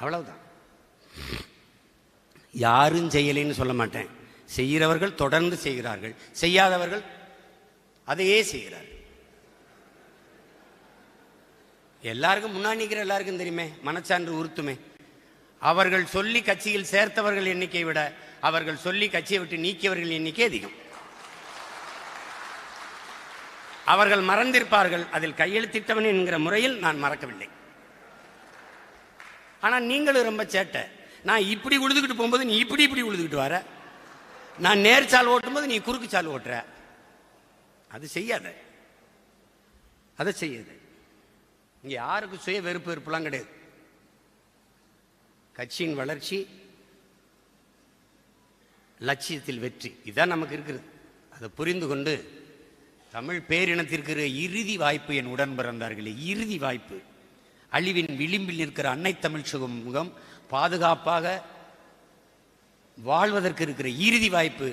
அவ்வளவுதான். யாரும் செய்யலைன்னு சொல்ல மாட்டேன். செய்கிறவர்கள் தொடர்ந்து செய்கிறார்கள், செய்யாதவர்கள் அதையே செய்கிறார்கள். எல்லாருக்கும் முன்னாடி நிற்கிற எல்லாருக்கும் தெரியுமே, மனச்சான்று உறுத்துமே. அவர்கள் சொல்லி கட்சியில் சேர்த்தவர்கள் எண்ணிக்கை விட அவர்கள் சொல்லி கட்சியை விட்டு நீக்கியவர்கள் எண்ணிக்கை அதிகம். அவர்கள் மறந்திருப்பார்கள், அதில் கையெழுத்திட்டவன் என்கிற முறையில் நான் மறக்கவில்லை. ஆனால் நீங்களும் ரொம்ப சேட்டை. நான் இப்படி உழுதுகிட்டு போகும்போது நீ இப்படி இப்படி உழுதுகிட்டு வர, நான் நேர்ச்சால் ஓட்டும் போது நீ குறுக்கு சால் ஓட்டுற. அது செய்யாத, அதை செய்யாத. இங்க யாருக்கு சுய வெறுப்பு வெறுப்புலாம் கிடையாது. கட்சியின் வளர்ச்சி, லட்சியத்தில் வெற்றி, இதான் நமக்கு இருக்கிறது. அதை புரிந்து கொண்டு தமிழ் பேரினத்திற்கு இறுதி வாய்ப்பு, என் உடன் பிறந்தார்களே, இறுதி வாய்ப்பு, அழிவின் விளிம்பில் இருக்கிற அன்னை தமிழ் சமூகம் பாதுகாப்பாக வாழ்வதற்கு இருக்கிற இறுதி வாய்ப்பு,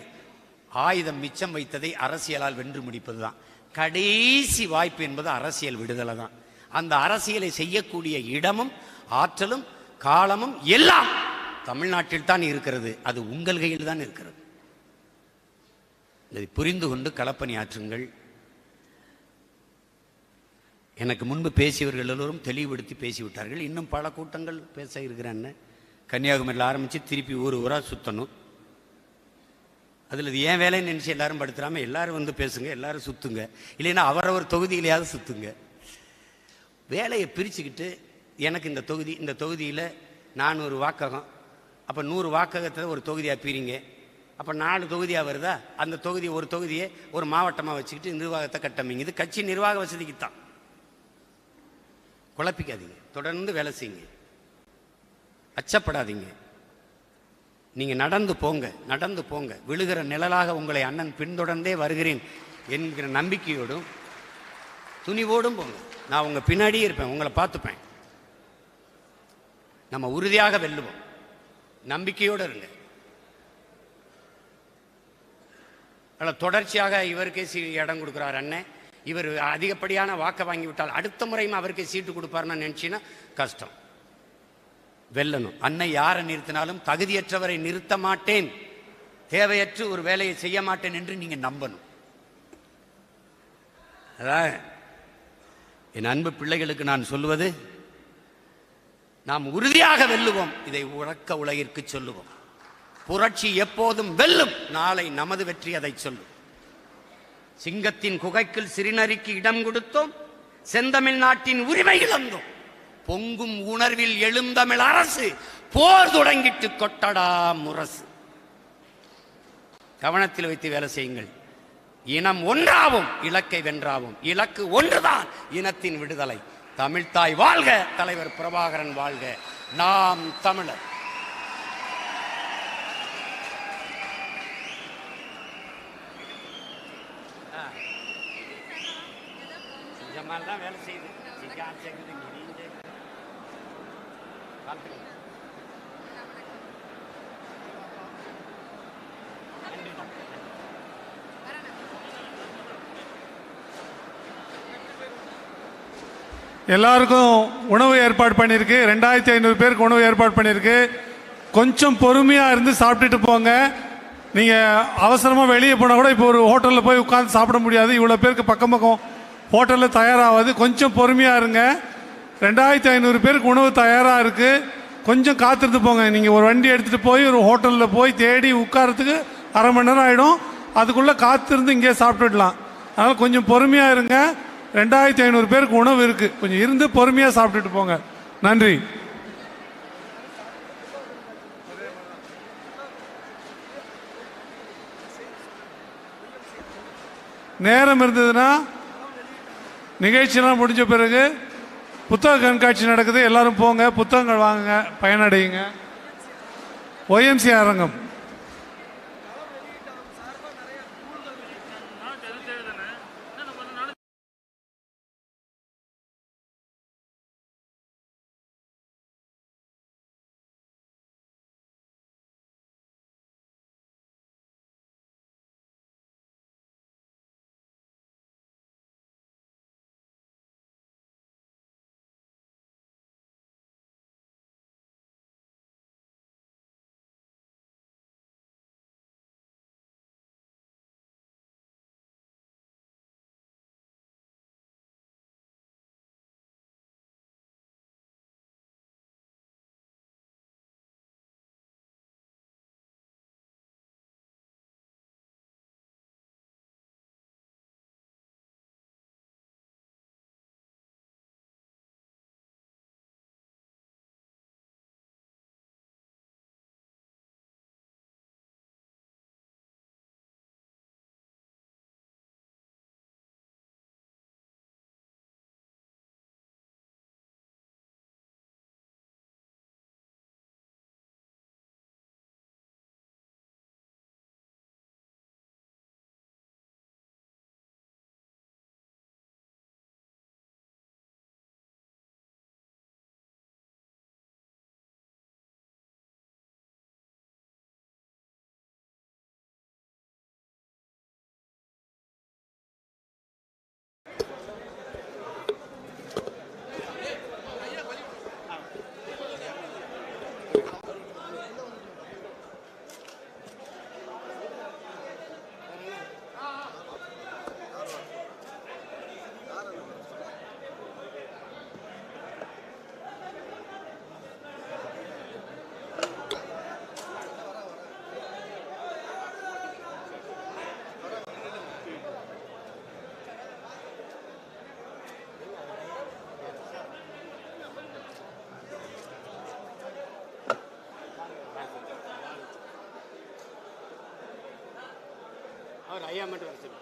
ஆயுதம் மிச்சம் வைத்ததை அரசியலால் வென்று முடிப்பதுதான். கடைசி வாய்ப்பு என்பது அரசியல் விடுதலை தான். அந்த அரசியலை செய்யக்கூடிய இடமும் ஆற்றலும் காலமும் எல்லாம் தமிழ்நாட்டில் தான் இருக்கிறது. அது உங்கள் கையில் தான் இருக்கிறது. இதை புரிந்து கொண்டு களப்பணியாற்றுங்கள். எனக்கு முன்பு பேசியவர்கள் எல்லோரும் தெளிவுபடுத்தி பேசிவிட்டார்கள். இன்னும் பல கூட்டங்கள் பேச இருக்கிறேன்னு கன்னியாகுமரியில் ஆரம்பித்து திருப்பி ஊர் ஊராக சுற்றணும். அதில் இது ஏன் வேலைன்னு நினச்சி எல்லாரும் படுத்துறாமல் எல்லாரும் வந்து பேசுங்க, எல்லாரும் சுற்றுங்க. இல்லைன்னா அவரவர் தொகுதியிலையாவது சுற்றுங்க. வேலையை பிரிச்சுக்கிட்டு எனக்கு இந்த தொகுதி, இந்த தொகுதியில் 400 வாக்ககம், அப்போ 100 வாக்ககத்தில் ஒரு தொகுதியாக பிரிங்க. அப்போ 4 தொகுதியாக வருதா? அந்த தொகுதி, ஒரு தொகுதியை ஒரு மாவட்டமாக வச்சுக்கிட்டு நிர்வாகத்தை கட்டமைங்க. இது கட்சி நிர்வாக வசதிக்கு தான். குழப்பிக்காதீங்க, தொடர்ந்து வேலை செய்யுங்க, அச்சப்படாதீங்க. நீங்கள் நடந்து போங்க, நடந்து போங்க. விழுகிற நிழலாக உங்களை அண்ணன் பின்தொடர்ந்தே வருகிறேன் என்கிற நம்பிக்கையோடும் துணிவோடும் போங்க. நான் உங்கள் பின்னாடியே இருப்பேன், உங்களை பார்த்துப்பேன். நம்ம உறுதியாக வெல்லுவோம். நம்பிக்கையோடு இருங்க. தொடர்ச்சியாக இவருக்கே இடம் கொடுக்குறார் அண்ணன், இவர் அதிகப்படியான வாக்கை வாங்கிவிட்டால் அடுத்த முறையும் அவருக்கே சீட்டு கொடுப்பாருன்னு நினைச்சின்னா கஷ்டம். வெல்லணும். அன்னை யாரை நிறுத்தினாலும் தகுதியற்றவரை நிறுத்த மாட்டேன், தேவையற்று ஒரு வேலையை செய்ய மாட்டேன் என்று நீங்க நம்பணும். அதான் என் அன்பு பிள்ளைகளுக்கு நான் சொல்லுவது, நாம் உறுதியாக வெல்லுவோம். இதை உறக்க உலகிற்கு சொல்லுவோம். புரட்சி எப்போதும் வெல்லும். நாளை நமது வெற்றி அதை சொல்லும். சிங்கத்தின் குகைக்குள் சிறுநரிக்கு இடம் கொடுத்தோம், செந்தமிழ் நாட்டின் உரிமை இழந்தோம். பொங்கும் உணர்வில் எழுந்தமிழ் அரசு, போர் தொடங்கிட்டு கொட்டடா முரசு. கவனத்தில் வைத்து வேலை செய்யுங்கள். இனம் ஒன்றாவும் இலக்கை வென்றாவும். இலக்கு ஒன்றுதான், இனத்தின் விடுதலை. தமிழ்தாய் வாழ்க, தலைவர் பிரபாகரன் வாழ்க, நாம் தமிழர். தான் வேலை செய்யுது. எல்லாருக்கும் உணவு ஏற்பாடு பண்ணியிருக்கு. 2500 பேருக்கு உணவு ஏற்பாடு பண்ணியிருக்கு. கொஞ்சம் பொறுமையாக இருந்து சாப்பிட்டுட்டு போங்க. நீங்கள் அவசரமாக வெளியே போனால் கூட இப்போ ஒரு ஹோட்டலில் போய் உட்காந்து சாப்பிட முடியாது. இவ்வளோ பேருக்கு பக்கம் பக்கம் ஹோட்டலில் தயாராகாது. கொஞ்சம் பொறுமையாக இருங்க. 2500 பேருக்கு உணவு தயாராக இருக்குது. கொஞ்சம் காத்திருந்து போங்க. நீங்கள் ஒரு வண்டி எடுத்துகிட்டு போய் ஒரு ஹோட்டலில் போய் தேடி உட்காரத்துக்கு அரை மணி நேரம் ஆகிடும். அதுக்குள்ளே காத்திருந்து இங்கே சாப்பிட்டுடலாம். அதனால் கொஞ்சம் பொறுமையாக இருங்க. 2500 பேருக்கு உணவு இருக்குது. கொஞ்சம் இருந்து பொறுமையாக சாப்பிட்டுட்டு போங்க. நன்றி. நேரம் இருந்ததுன்னா நிகழ்ச்சியெல்லாம் முடிஞ்ச பிறகு புத்தக கண்காட்சி நடக்குது. எல்லாரும் போங்க, புத்தகங்கள் வாங்குங்க, பயனடையுங்க. OMC அரங்கம். அவர் ஐயா மட்டும் வச்சுருக்கோம்.